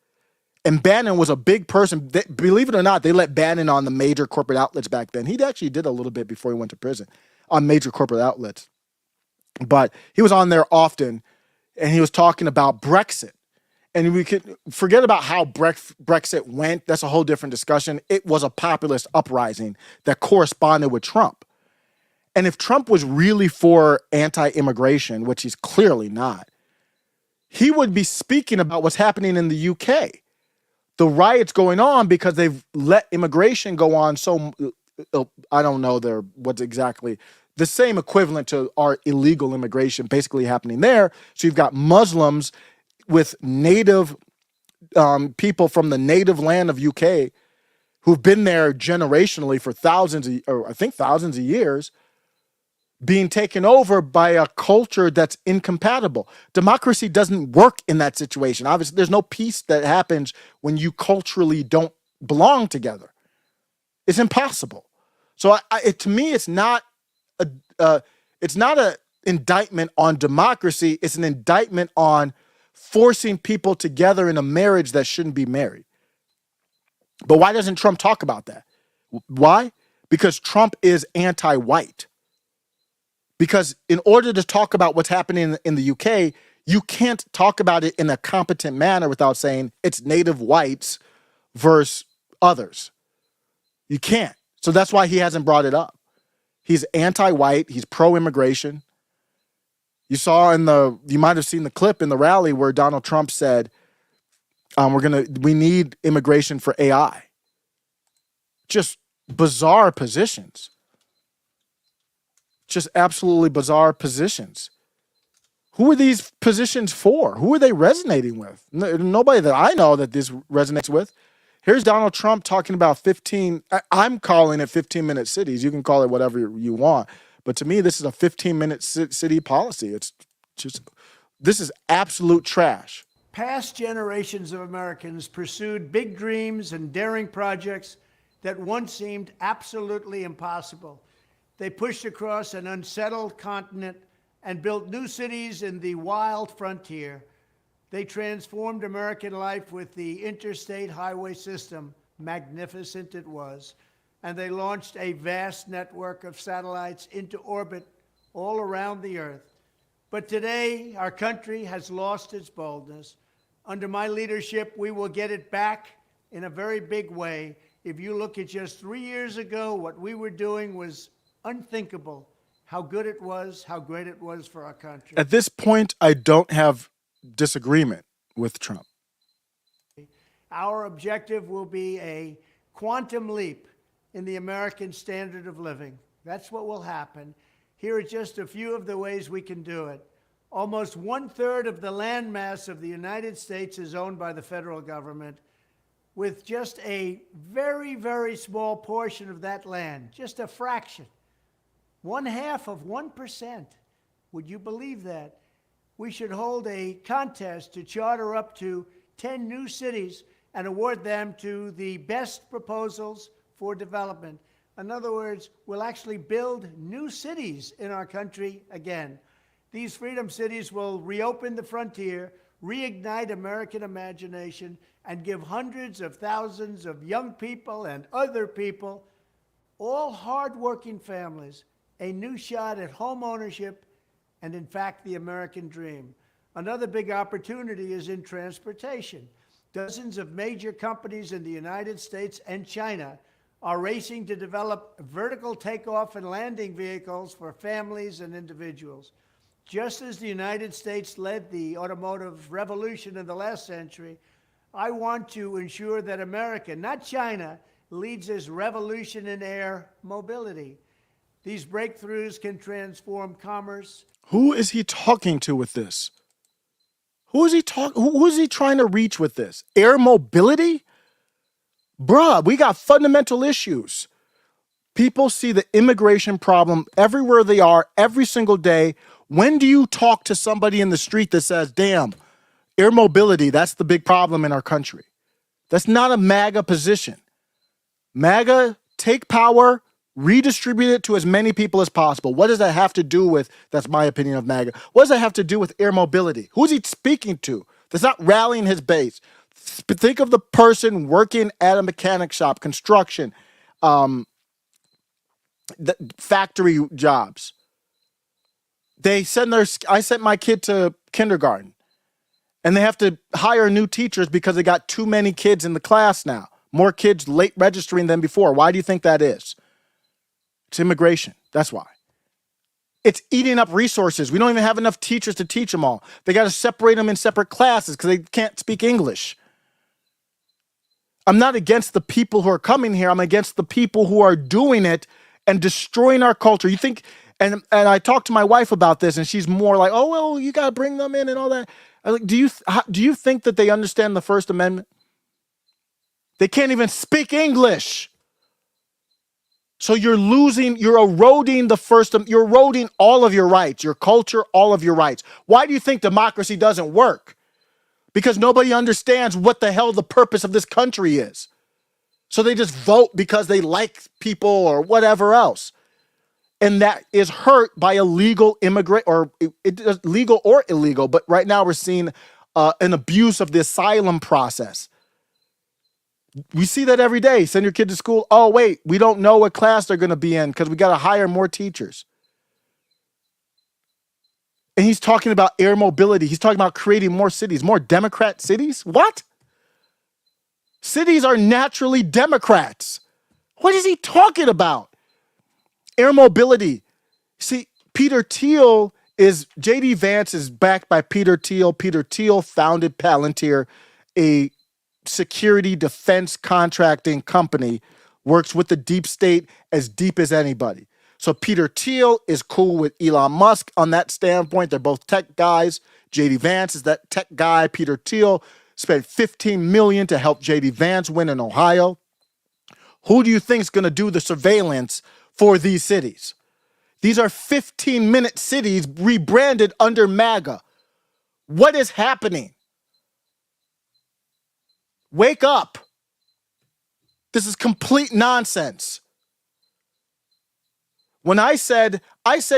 Speaker 1: and Bannon was a big person. Believe it or not, they let Bannon on the major corporate outlets back then. He actually did a little bit before he went to prison on major corporate outlets. But he was on there often, and he was talking about Brexit. And we could forget about how Brexit went. That's a whole different discussion. It was a populist uprising that corresponded with Trump. And if Trump was really for anti-immigration, which he's clearly not, he would be speaking about what's happening in the UK. The riots going on because they've let immigration go on. So I don't know what's exactly the same equivalent to our illegal immigration basically happening there. So you've got Muslims with native people from the native land of UK who've been there generationally for thousands of years, being taken over by a culture that's incompatible. Democracy doesn't work in that situation. Obviously, there's no peace that happens when you culturally don't belong together. It's impossible. So to me, it's not a indictment on democracy. It's an indictment on forcing people together in a marriage that shouldn't be married. But why doesn't Trump talk about that? Why? Because Trump is anti-white. Because in order to talk about what's happening in the UK, you can't talk about it in a competent manner without saying it's native whites versus others. You can't. So that's why he hasn't brought it up. He's anti-white. He's pro-immigration. You might have seen the clip in the rally where Donald Trump said, we need immigration for AI. Just bizarre positions. Just absolutely bizarre positions. Who are these positions for? Who are they resonating with? Nobody that I know that this resonates with. Here's Donald Trump talking about I'm calling it 15-minute cities. You can call it whatever you want. But to me, this is a 15-minute city policy. This is absolute trash.
Speaker 4: Past generations of Americans pursued big dreams and daring projects that once seemed absolutely impossible. They pushed across an unsettled continent and built new cities in the wild frontier. They transformed American life with the interstate highway system. Magnificent it was. And they launched a vast network of satellites into orbit all around the earth. But today, our country has lost its boldness. Under my leadership, we will get it back in a very big way. If you look at just 3 years ago, what we were doing was unthinkable. How good it was, how great it was for our country.
Speaker 1: At this point, I don't have disagreement with Trump.
Speaker 4: Our objective will be a quantum leap in the American standard of living. That's what will happen. Here are just a few of the ways we can do it. Almost 1/3 of the landmass of the United States is owned by the federal government, with just a very, very small portion of that land, just a fraction, 1/2 of 1%. Would you believe that? We should hold a contest to charter up to 10 new cities and award them to the best proposals for development. In other words, we'll actually build new cities in our country again. These freedom cities will reopen the frontier, reignite American imagination, and give hundreds of thousands of young people and other people, all hardworking families, a new shot at home ownership and, in fact, the American dream. Another big opportunity is in transportation. Dozens of major companies in the United States and China are racing to develop vertical takeoff and landing vehicles for families and individuals. Just as the United States led the automotive revolution in the last century, I want to ensure that America, not China, leads this revolution in air mobility. These breakthroughs can transform commerce.
Speaker 1: Who is he talking to with this? Who is he trying to reach with this? Air mobility? Bruh, we got fundamental issues. People see the immigration problem everywhere they are, every single day. When do you talk to somebody in the street that says, damn, air mobility, that's the big problem in our country? That's not a MAGA position. MAGA, take power, redistribute it to as many people as possible. What does that have to do with, that's my opinion of MAGA, what does that have to do with air mobility? Who's he speaking to? That's not rallying his base. Think of the person working at a mechanic shop, construction, the factory jobs. I sent my kid to kindergarten, and they have to hire new teachers because they got too many kids in the class now. More kids late registering than before. Why do you think that is? It's immigration. That's why. It's eating up resources. We don't even have enough teachers to teach them all. They got to separate them in separate classes because they can't speak English. I'm not against the people who are coming here. I'm against the people who are doing it and destroying our culture. You think, and I talked to my wife about this, and she's more like, oh, well, you got to bring them in and all that. Like, do you think that they understand the First Amendment? They can't even speak English. So you're eroding you're eroding all of your rights, your culture, all of your rights. Why do you think democracy doesn't work? Because nobody understands what the hell the purpose of this country is. So they just vote because they like people or whatever else. And that is hurt by a legal immigrant, or legal or illegal. But right now we're seeing an abuse of the asylum process. We see that every day. Send your kid to school. Oh, wait, we don't know what class they're going to be in because we got to hire more teachers. And he's talking about air mobility. He's talking about creating more cities, more Democrat cities. What? Cities are naturally Democrats. What is he talking about? Air mobility. See, J.D. Vance is backed by Peter Thiel. Peter Thiel founded Palantir, a security defense contracting company, works with the deep state as deep as anybody. So Peter Thiel is cool with Elon Musk on that standpoint. They're both tech guys. J.D. Vance is that tech guy. Peter Thiel spent $15 million to help J.D. Vance win in Ohio. Who do you think is going to do the surveillance for these cities? These are 15-minute cities rebranded under MAGA. What is happening? Wake up. This is complete nonsense. When I said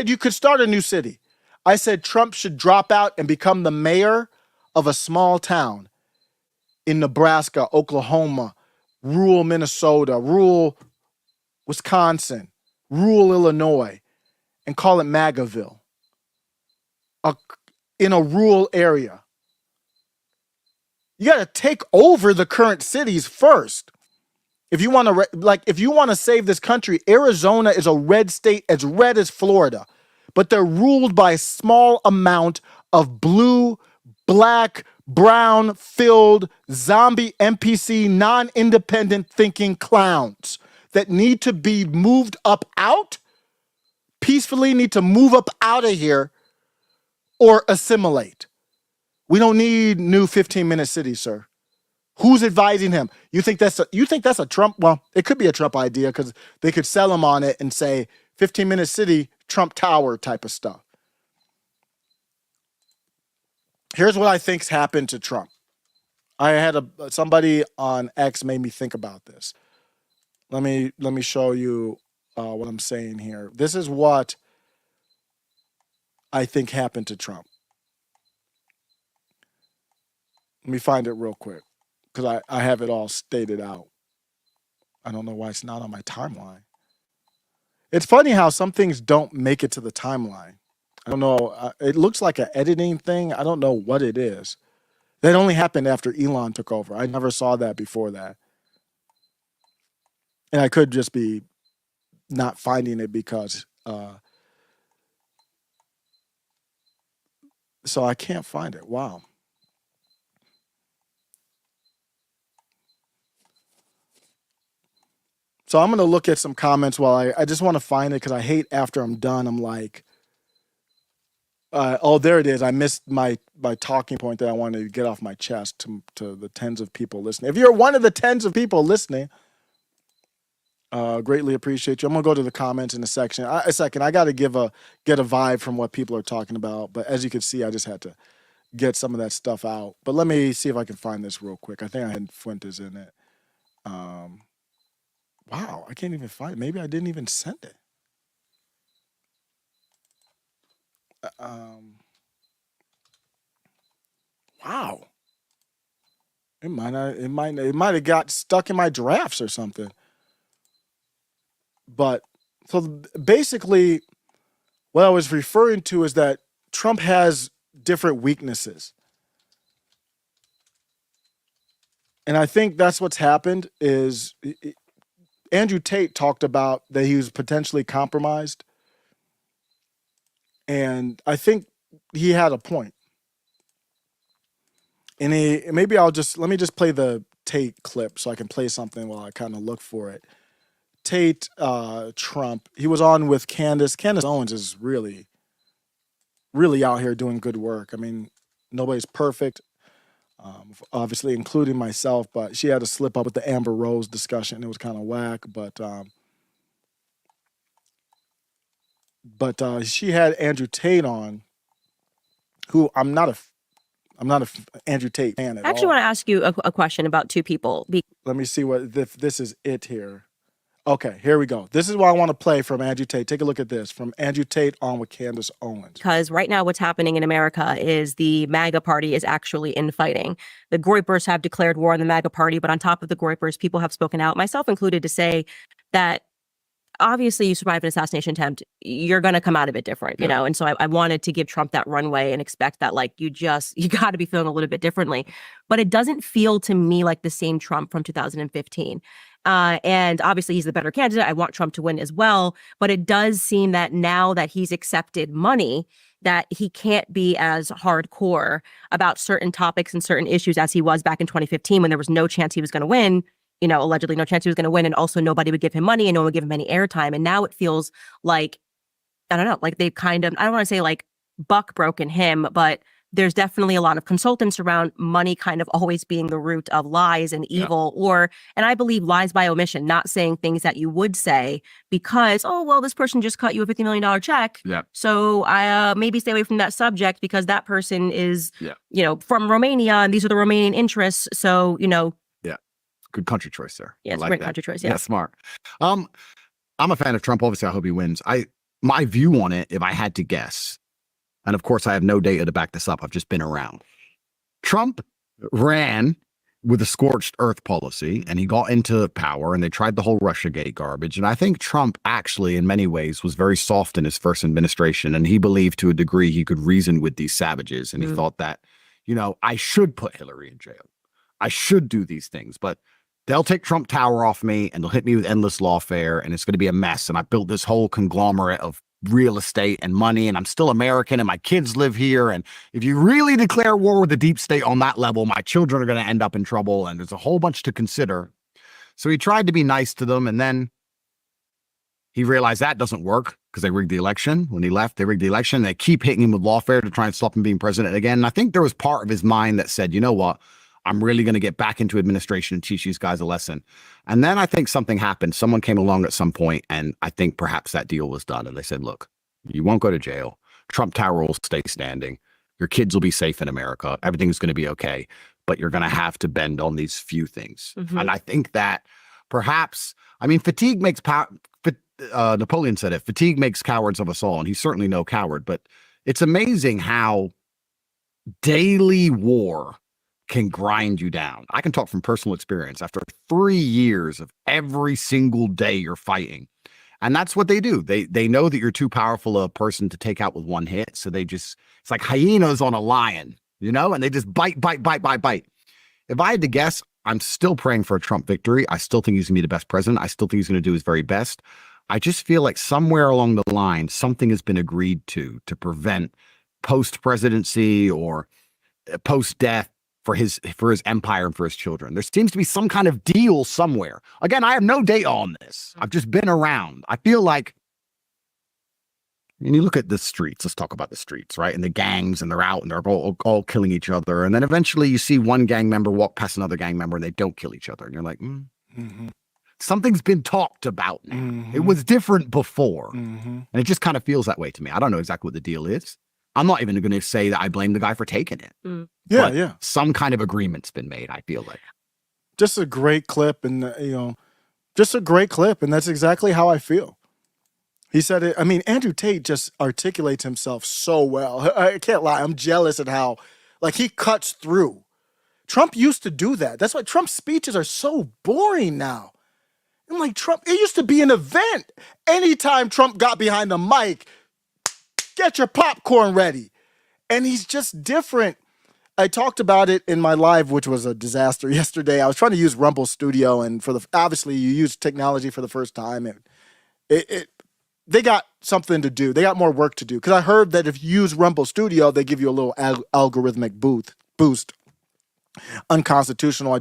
Speaker 1: you could start a new city. I said Trump should drop out and become the mayor of a small town in Nebraska, Oklahoma, rural Minnesota, rural Wisconsin, rural Illinois, and call it MAGAville. In a rural area. You got to take over the current cities first. If you want to save this country, Arizona is a red state, as red as Florida, but they're ruled by a small amount of blue, black, brown filled zombie NPC non-independent thinking clowns that need to be moved peacefully need to move up out of here or assimilate. We don't need new 15-minute cities, sir. Who's advising him? You think that's a Trump? Well, it could be a Trump idea because they could sell him on it and say 15-minute city, Trump Tower type of stuff. Here's what I think's happened to Trump. I had somebody on X made me think about this. Let me show you what I'm saying here. This is what I think happened to Trump. Let me find it real quick because I have it all stated out. I don't know why it's not on my timeline. It's funny how some things don't make it to the timeline. I don't know. It looks like an editing thing. I don't know what it is. That only happened after Elon took over. I never saw that before that. And I could just be not finding it because so I can't find it. Wow. So I'm going to look at some comments while I just want to find it because I hate after I'm done. I'm like, oh, there it is. I missed my talking point that I wanted to get off my chest to the tens of people listening. If you're one of the tens of people listening, greatly appreciate you. I'm going to go to the comments in a second. I got to get a vibe from what people are talking about. But as you can see, I just had to get some of that stuff out. But let me see if I can find this real quick. I think I had Fuentes in it. Wow, I can't even find it. Maybe I didn't even send it. Wow. It might have got stuck in my drafts or something. But so basically what I was referring to is that Trump has different weaknesses. And I think that's what's happened is Andrew Tate talked about that he was potentially compromised. And I think he had a point. And let me just play the Tate clip so I can play something while I kind of look for it. Tate, Trump, he was on with Candace. Candace Owens is really, really out here doing good work. I mean, nobody's perfect, obviously including myself, but she had to slip up with the Amber Rose discussion. It was kind of whack, but she had Andrew Tate on, who I'm not a Andrew Tate fan at
Speaker 5: I actually
Speaker 1: all.
Speaker 5: want to ask you a question about two people.
Speaker 1: Let me see what this is it here. Okay, here we go. This is what I want to play from Andrew Tate. Take a look at this. From Andrew Tate on with Candace Owens.
Speaker 5: Because right now what's happening in America is the MAGA party is actually infighting. The Groypers have declared war on the MAGA party, but on top of the Groypers, people have spoken out, myself included, to say that obviously you survived an assassination attempt, you're going to come out of it different, you know? And so I wanted to give Trump that runway and expect that, like, you got to be feeling a little bit differently. But it doesn't feel to me like the same Trump from 2015. And obviously he's the better candidate. I want Trump to win as well. But it does seem that now that he's accepted money, that he can't be as hardcore about certain topics and certain issues as he was back in 2015 when there was no chance he was going to win. You know, allegedly no chance he was going to win. And also nobody would give him money and no one would give him any airtime. And now it feels like, I don't know, like they've kind of, I don't want to say like buck broken him, but there's definitely a lot of consultants around money kind of always being the root of lies and evil, and I believe lies by omission, not saying things that you would say because, oh, well, this person just cut you a $50 million check. So I maybe stay away from that subject because that person is, you know, from Romania and these are the Romanian interests. So, you know.
Speaker 6: Good country choice there.
Speaker 5: Yeah, it's
Speaker 6: like
Speaker 5: a great
Speaker 6: that.
Speaker 5: country choice.
Speaker 6: Yeah, smart. I'm a fan of Trump. Obviously, I hope he wins. My view on it, if I had to guess, and of course I have no data to back this up, I've just been around. Trump ran with a scorched earth policy and he got into power and they tried the whole Russiagate garbage. And I think Trump actually, in many ways, was very soft in his first administration. And he believed to a degree he could reason with these savages. And he thought that, you know, I should put Hillary in jail. I should do these things, but they'll take Trump Tower off me and they'll hit me with endless lawfare and it's going to be a mess. And I built this whole conglomerate of real estate and money and I'm still American and my kids live here. And if you really declare war with the deep state on that level, my children are going to end up in trouble. And there's a whole bunch to consider. So he tried to be nice to them. And then he realized that doesn't work because they rigged the election. When he left, they rigged the election. They keep hitting him with lawfare to try and stop him being president again. And I think there was part of his mind that said, you know what? I'm really going to get back into administration and teach these guys a lesson. And then I think something happened. Someone came along at some point, and I think perhaps that deal was done. And they said, look, you won't go to jail. Trump Tower will stay standing. Your kids will be safe in America. Everything's going to be okay. But you're going to have to bend on these few things. And I think that perhaps, I mean, fatigue makes power. Napoleon said it. Fatigue makes cowards of us all. And he's certainly no coward. But it's amazing how daily war can grind you down. I can talk from personal experience. After 3 years of every single day you're fighting, and that's what they do. They know that you're too powerful a person to take out with one hit, so they just, it's like hyenas on a lion, you know, and they just bite. If I had to guess, I'm still praying for a Trump victory. I still think he's gonna be the best president. I still think he's gonna do his very best. I just feel like somewhere along the line, something has been agreed to prevent post-presidency or post-death for his empire and for his children. There seems to be some kind of deal somewhere. Again, I have no data on this. I've just been around. I feel like, when you look at the streets, let's talk about the streets, right? And the gangs, and they're out and they're all killing each other. And then eventually you see one gang member walk past another gang member and they don't kill each other. And you're like, something's been talked about now. It was different before. And it just kind of feels that way to me. I don't know exactly what the deal is. I'm not even going to say that I blame the guy for taking it.
Speaker 1: Yeah.
Speaker 6: Some kind of agreement's been made, I feel like.
Speaker 1: Just a great clip, and just a great clip, and that's exactly how I feel. He said it. I mean, Andrew Tate just articulates himself so well. I can't lie. I'm jealous at how, like, he cuts through. Trump used to do that. That's why Trump's speeches are so boring now. I'm like, Trump, it used to be an event. Anytime Trump got behind the mic, get your popcorn ready. And he's just different. I talked about it in my live, which was a disaster yesterday. I was trying to use Rumble Studio, and obviously you use technology for the first time, and they got something to do. They got more work to do. Because I heard that if you use Rumble Studio, they give you a little algorithmic boost. Unconstitutional.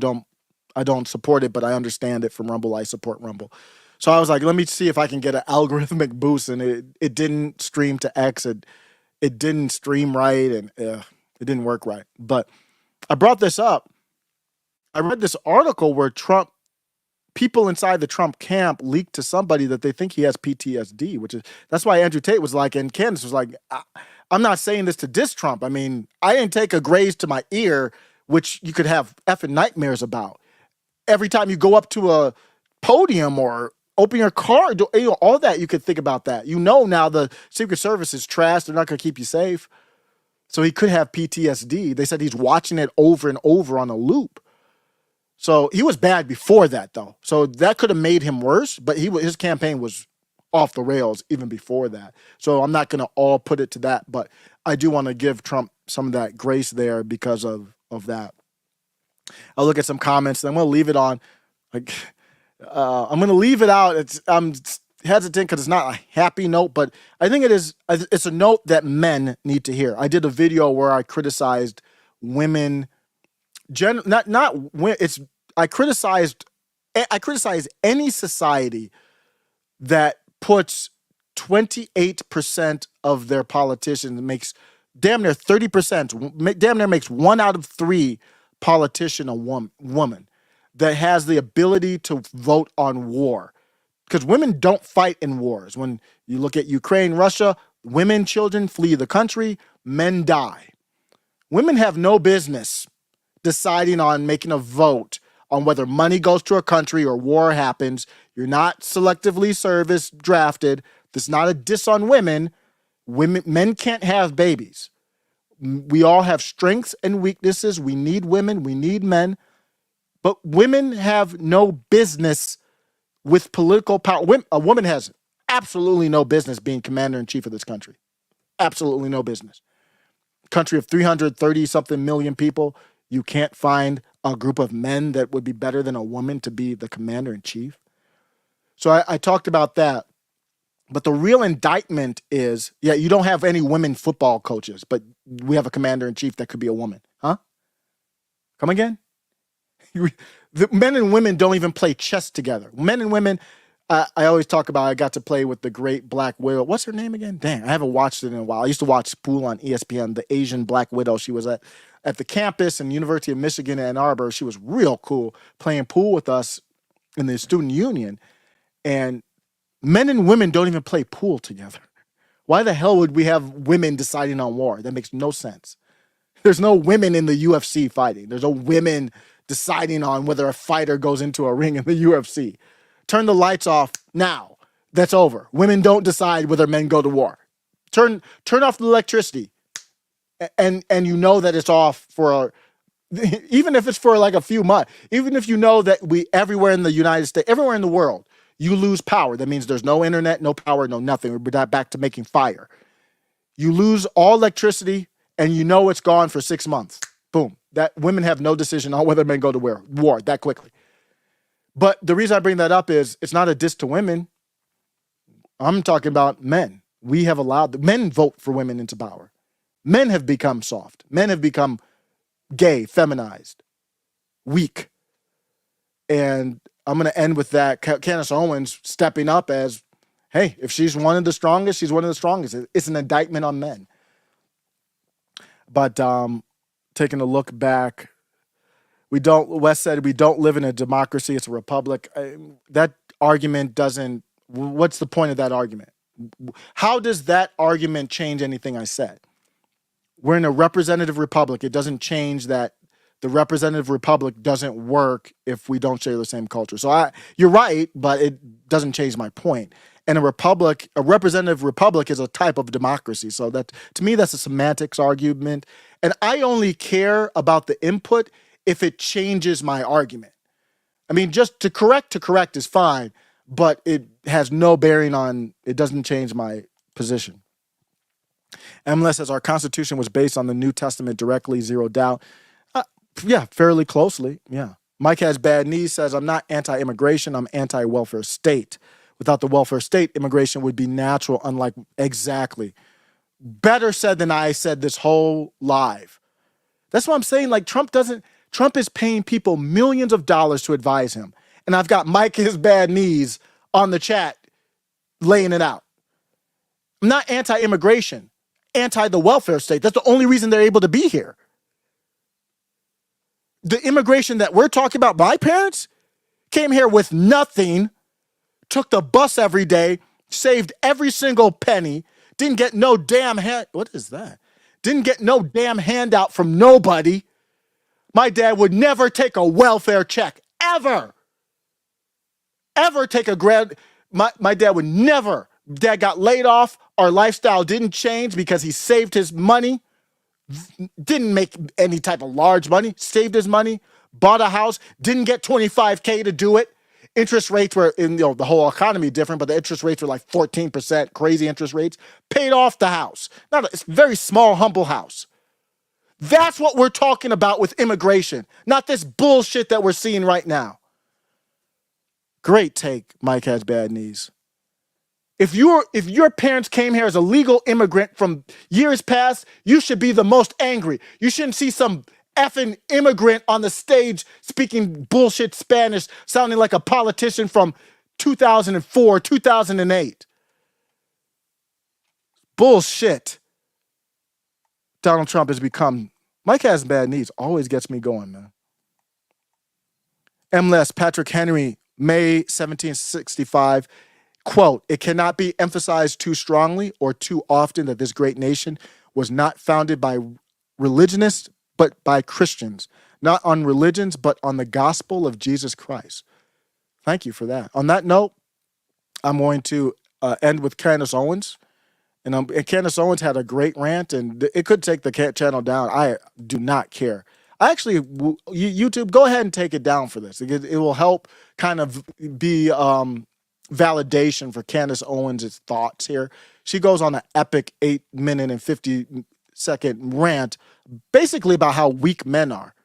Speaker 1: I don't support it, but I understand it from Rumble. I support Rumble. So I was like, let me see if I can get an algorithmic boost, and it didn't stream to X. It didn't stream right, and It didn't work right. But I brought this up. I read this article where people inside the Trump camp leaked to somebody that they think he has PTSD, that's why Andrew Tate was like, and Candace was like, I'm not saying this to diss Trump. I mean, I didn't take a graze to my ear, which you could have effing nightmares about. Every time you go up to a podium or open your car, all that, you could think about that. Now the Secret Service is trash. They're not going to keep you safe. So he could have PTSD. They said he's watching it over and over on a loop. So he was bad before that, though. So that could have made him worse, but his campaign was off the rails even before that. So I'm not going to all put it to that, but I do want to give Trump some of that grace there because of that. I'll look at some comments, and I'm going to leave it on. I'm going to leave it out. I'm hesitant because it's not a happy note, but I think it's a note that men need to hear. I did a video where I criticized women. I criticize any society that puts 28% of their politicians, makes damn near 30%, damn near makes 1 out of 3 politician a woman that has the ability to vote on war. Because women don't fight in wars. When you look at Ukraine, Russia, women, children flee the country, men die. Women have no business deciding on making a vote on whether money goes to a country or war happens. You're not selectively service drafted. There's not a diss on women. Men can't have babies. We all have strengths and weaknesses. We need women. We need men. But women have no business with political power. A woman has absolutely no business being commander-in-chief of this country. Absolutely no business. Country of 330-something million people. You can't find a group of men that would be better than a woman to be the commander-in-chief. So I talked about that. But the real indictment is, you don't have any women football coaches, but we have a commander-in-chief that could be a woman. Huh? Come again? The men and women don't even play chess together. Men and women, I always talk about, I got to play with the great Black Widow. What's her name again? Dang, I haven't watched it in a while. I used to watch Pool on ESPN, the Asian Black Widow. She was at the campus in University of Michigan, Ann Arbor. She was real cool playing pool with us in the student union. And men and women don't even play pool together. Why the hell would we have women deciding on war? That makes no sense. There's no women in the UFC fighting. There's no women deciding on whether a fighter goes into a ring in the UFC. Turn the lights off now. That's over. Women don't decide whether men go to war. Turn off the electricity. And you know that it's off for, even if it's for like a few months, even if you know that everywhere in the United States, everywhere in the world, you lose power. That means there's no internet, no power, no nothing. We're back to making fire. You lose all electricity and you know it's gone for 6 months. Boom. That women have no decision on whether men go to war that quickly. But the reason I bring that up is it's not a diss to women. I'm talking about men. We have allowed men vote for women into power. Men have become soft. Men have become gay, feminized, weak. And I'm going to end with that. Candace Owens stepping up as, hey, if she's one of the strongest, she's one of the strongest. It's an indictment on men. But taking a look back, Wes said we don't live in a democracy, it's a republic. That argument doesn't, what's the point of that argument? How does that argument change anything I said? We're in a representative republic. It doesn't change that the representative republic doesn't work if we don't share the same culture. So you're right, but it doesn't change my point. And a representative republic is a type of democracy. So that, to me, that's a semantics argument. And I only care about the input if it changes my argument. I mean, just to correct is fine, but it has no bearing on, it doesn't change my position. MLS says our Constitution was based on the New Testament directly, zero doubt. Yeah, fairly closely, yeah. Mike Has Bad Knees says, I'm not anti-immigration, I'm anti-welfare state. Without the welfare state, immigration would be natural, unlike, exactly. Better said than I said this whole live. That's what I'm saying, like Trump is paying people millions of dollars to advise him. And I've got Mike Has Bad Knees on the chat laying it out. I'm not anti-immigration. anti the welfare state. That's the only reason they're able to be here. The immigration that we're talking about, my parents came here with nothing, took the bus every day, saved every single penny, didn't get no damn what is that? Didn't get no damn handout from nobody. My dad would never take a welfare check, ever. Ever take a grad. My dad would never. Dad got laid off. Our lifestyle didn't change because he saved his money. Didn't make any type of large money. Saved his money. Bought a house. Didn't get $25K to do it. Interest rates were in, the whole economy different, but the interest rates were like 14%, crazy interest rates. Paid off the house. It's a very small, humble house. That's what we're talking about with immigration, not this bullshit that we're seeing right now. Great take, Mike Has Bad Knees. If your parents came here as a legal immigrant from years past, you should be the most angry. You shouldn't see some effing immigrant on the stage speaking bullshit Spanish, sounding like a politician from 2004, 2008. Bullshit. Donald Trump has become, Mike Has Bad Knees always gets me going, man. M. Patrick Henry, May 1765, quote, "It cannot be emphasized too strongly or too often that this great nation was not founded by religionists, but by Christians, not on religions, but on the gospel of Jesus Christ." Thank you for that. On that note, I'm going to end with Candace Owens. And Candace Owens had a great rant, and it could take the channel down. I do not care. I actually, YouTube, go ahead and take it down for this. It will help kind of be validation for Candace Owens' thoughts here. She goes on an epic 8-minute and 50-second rant, basically about how weak men are.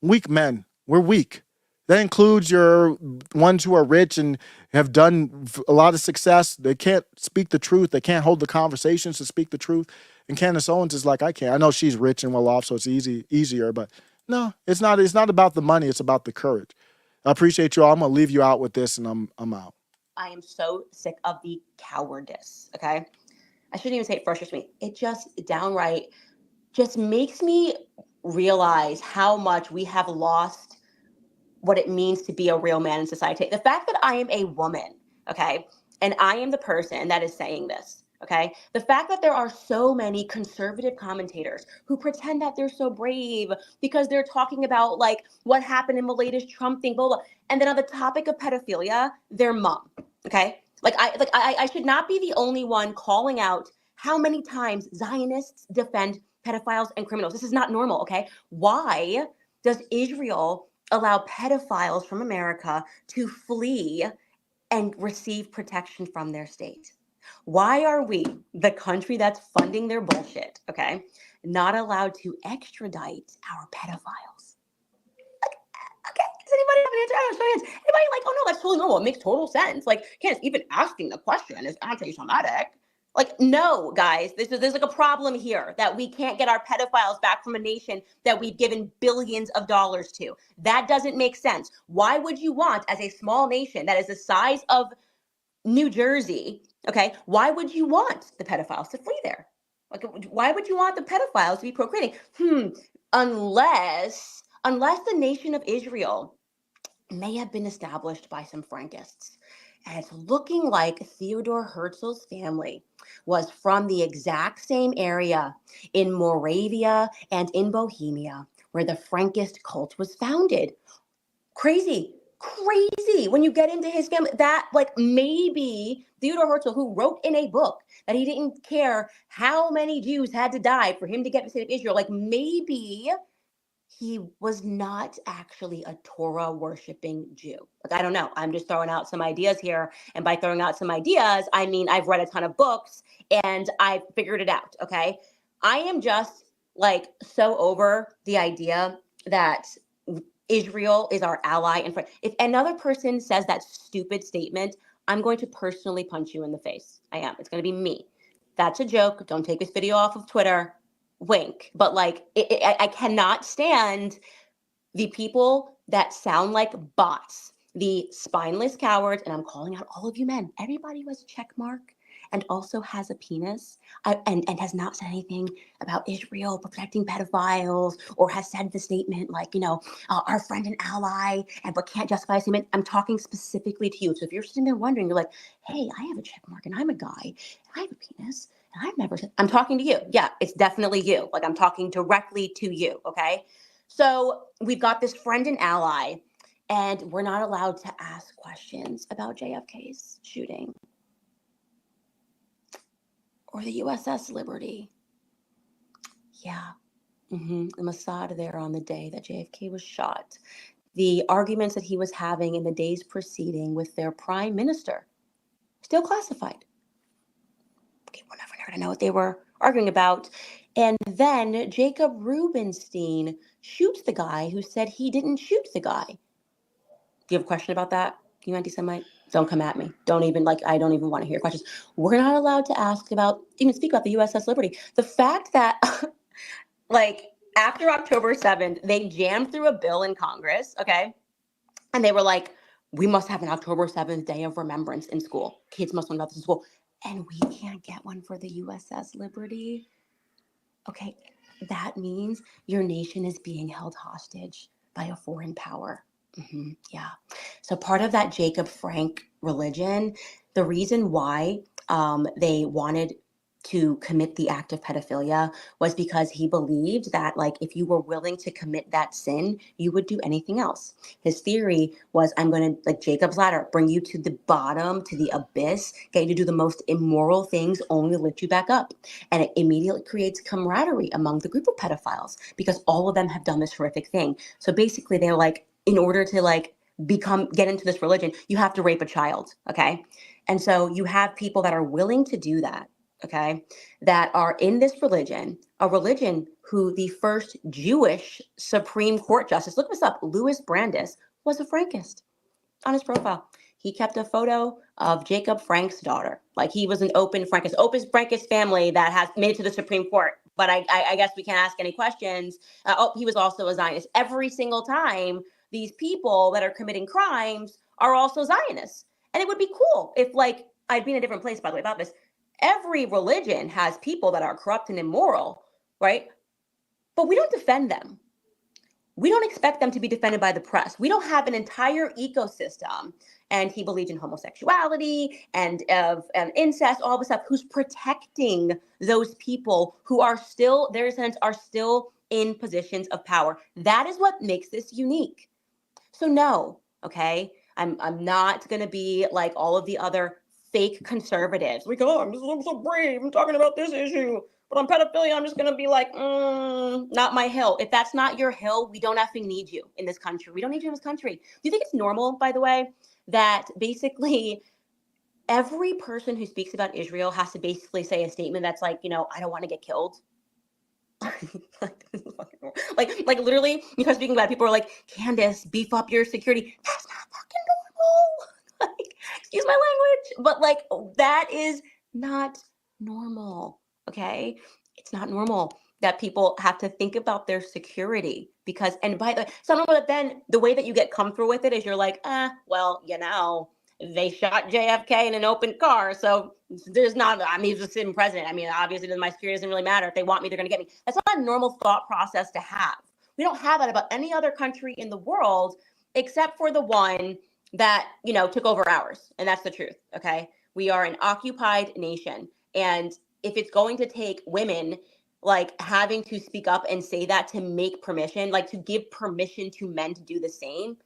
Speaker 1: Weak men. We're weak. That includes your ones who are rich and have done a lot of success. They can't speak the truth. They can't hold the conversations to speak the truth. And Candace Owens is like, I can't. I know she's rich and well off, so it's easier. But no, it's not. It's not about the money. It's about the courage. I appreciate you all. I'm gonna leave you out with this, and I'm out.
Speaker 7: I am so sick of the cowardice. Okay, I shouldn't even say it frustrates me. It just downright just makes me realize how much we have lost what it means to be a real man in society. The fact that I am a woman, okay, and I am the person that is saying this, okay, the fact that there are so many conservative commentators who pretend that they're so brave because they're talking about like what happened in the latest Trump thing, blah, blah, and then on the topic of pedophilia, their mom, okay, I should not be the only one calling out how many times Zionists defend pedophiles and criminals. This is not normal, okay? Why does Israel allow pedophiles from America to flee and receive protection from their state? Why are we, the country that's funding their bullshit, okay, not allowed to extradite our pedophiles? Like, okay, does anybody have an answer? I don't know. Anybody like, oh no, that's totally normal. It makes total sense. Like, Candace, even asking the question is anti-Semitic. Like, no, guys, there's like a problem here that we can't get our pedophiles back from a nation that we've given billions of dollars to. That doesn't make sense. Why would you want, as a small nation that is the size of New Jersey, okay, why would you want the pedophiles to flee there? Like, why would you want the pedophiles to be procreating? Unless the nation of Israel may have been established by some Frankists. And it's looking like Theodore Herzl's family was from the exact same area in Moravia and in Bohemia where the Frankist cult was founded. Crazy when you get into his family. That, like, maybe Theodore Herzl, who wrote in a book that he didn't care how many Jews had to die for him to get the state of Israel, like, maybe he was not actually a Torah worshiping Jew. Like, I don't know. I'm just throwing out some ideas here. And by throwing out some ideas, I mean, I've read a ton of books and I've figured it out. Okay. I am just like so over the idea that Israel is our ally and friend. If another person says that stupid statement, I'm going to personally punch you in the face. I am. It's going to be me. That's a joke. Don't take this video off of Twitter. Wink. But like, I cannot stand the people that sound like bots, the spineless cowards. And I'm calling out all of you men, everybody who has a check mark, and also has a penis and has not said anything about Israel protecting pedophiles or has said the statement like, our friend and ally, but can't justify a statement. I'm talking specifically to you. So if you're sitting there wondering, you're like, hey, I have a check mark and I'm a guy, and I have a penis, and I've never said, I'm talking to you. Yeah, it's definitely you. Like I'm talking directly to you, okay? So we've got this friend and ally, and we're not allowed to ask questions about JFK's shooting or the USS Liberty. Yeah, the Mossad there on the day that JFK was shot. The arguments that he was having in the days preceding with their prime minister, still classified. Okay, we're never going to know what they were arguing about. And then Jacob Rubenstein shoots the guy who said he didn't shoot the guy. Do you have a question about that? You anti-Semite? Don't come at me. Don't even I don't even want to hear questions. We're not allowed to even speak about the USS Liberty. The fact that after October 7th, they jammed through a bill in Congress, okay? And they were like, we must have an October 7th day of remembrance in school. Kids must learn about this in school. And we can't get one for the USS Liberty. Okay, that means your nation is being held hostage by a foreign power. Yeah. So part of that Jacob Frank religion, the reason why they wanted to commit the act of pedophilia was because he believed that if you were willing to commit that sin, you would do anything else. His theory was, I'm going to, like Jacob's ladder, bring you to the bottom, to the abyss, get you to do the most immoral things, only to lift you back up. And it immediately creates camaraderie among the group of pedophiles because all of them have done this horrific thing. So basically they're like, in order to get into this religion, you have to rape a child. Okay. And so you have people that are willing to do that. Okay, that are in this religion, a religion who the first Jewish Supreme Court justice, look this up, Louis Brandeis, was a Frankist on his profile. He kept a photo of Jacob Frank's daughter. He was an open Frankist family that has made it to the Supreme Court. But I guess we can't ask any questions. He was also a Zionist. Every single time, these people that are committing crimes are also Zionists. And it would be cool if, I'd be in a different place, by the way, about this. Every religion has people that are corrupt and immoral, right? But we don't defend them. We don't expect them to be defended by the press. We don't have an entire ecosystem. And he believed in homosexuality and incest, all this stuff, who's protecting those people who are still, their descendants are still in positions of power. That is what makes this unique. So no, okay, I'm not going to be like all of the other fake conservatives. I'm so brave. I'm talking about this issue. But on pedophilia, I'm just going to be like, not my hill. If that's not your hill, we don't effing need you in this country. We don't need you in this country. Do you think it's normal, by the way, that basically every person who speaks about Israel has to basically say a statement that's I don't want to get killed? like literally, because speaking about it, people are like, Candace, beef up your security. That's not fucking normal. Excuse my language, but that is not normal. Okay, it's not normal that people have to think about their security because, and by the way, some of it, then the way that you get comfortable with it is you're like, well, they shot JFK in an open car, so there's not, he's a sitting president. Obviously my security doesn't really matter. If they want me, they're going to get me. That's not a normal thought process to have. We don't have that about any other country in the world, except for the one that, took over ours. And that's the truth. Okay. We are an occupied nation. And if it's going to take women having to speak up and say that to make permission, to give permission to men to do the same,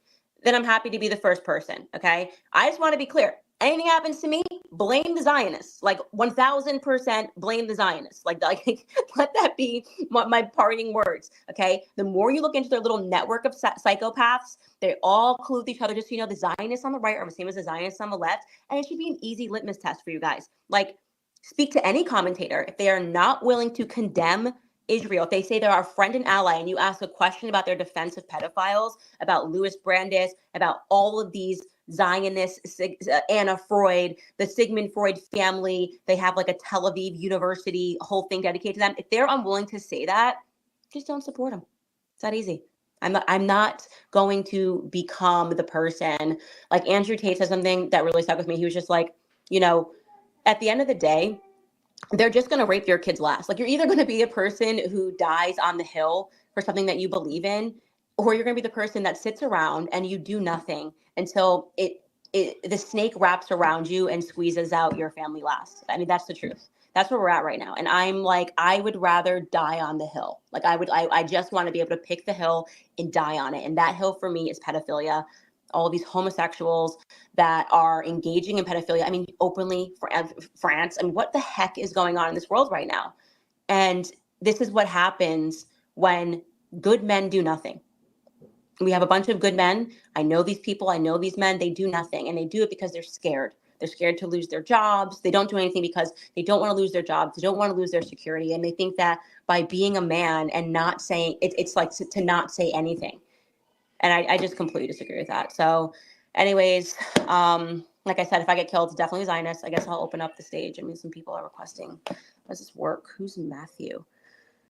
Speaker 7: then I'm happy to be the first person. Okay. I just want to be clear. Anything happens to me, blame the Zionists. 1000% blame the Zionists. Let that be my parting words. Okay. The more you look into their little network of psychopaths, they all collude with each other. Just so you know, the Zionists on the right are the same as the Zionists on the left. And it should be an easy litmus test for you guys. Speak to any commentator. If they are not willing to condemn Israel, if they say they're our friend and ally, and you ask a question about their defense of pedophiles, about Louis Brandeis, about all of these Zionists, Anna Freud, the Sigmund Freud family, they have a Tel Aviv University whole thing dedicated to them. If they're unwilling to say that, just don't support them. It's that easy. I'm not going to become the person. Andrew Tate said something that really stuck with me. He was just at the end of the day, they're just going to rape your kids last. Like, you're either going to be a person who dies on the Hill for something that you believe in, or you're going to be the person that sits around and you do nothing until the snake wraps around you and squeezes out your family last. I mean, that's the truth. That's where we're at right now. And I'm like, I would rather die on the Hill. Like, I just want to be able to pick the hill and die on it. And that hill for me is pedophilia. All of these homosexuals that are engaging in pedophilia. I mean, openly for France. I mean, what the heck is going on in this world right now? And this is what happens when good men do nothing. We have a bunch of good men. I know these people. I know these men. They do nothing. And they do it because they're scared. They're scared to lose their jobs. They don't do anything because they don't want to lose their jobs. They don't want to lose their security. And they think that by being a man and not saying, it's like to not say anything. And I just completely disagree with that. So anyways, like I said, if I get killed, it's definitely Zionist. I guess I'll open up the stage. I mean, some people are requesting, does this work? Who's Matthew?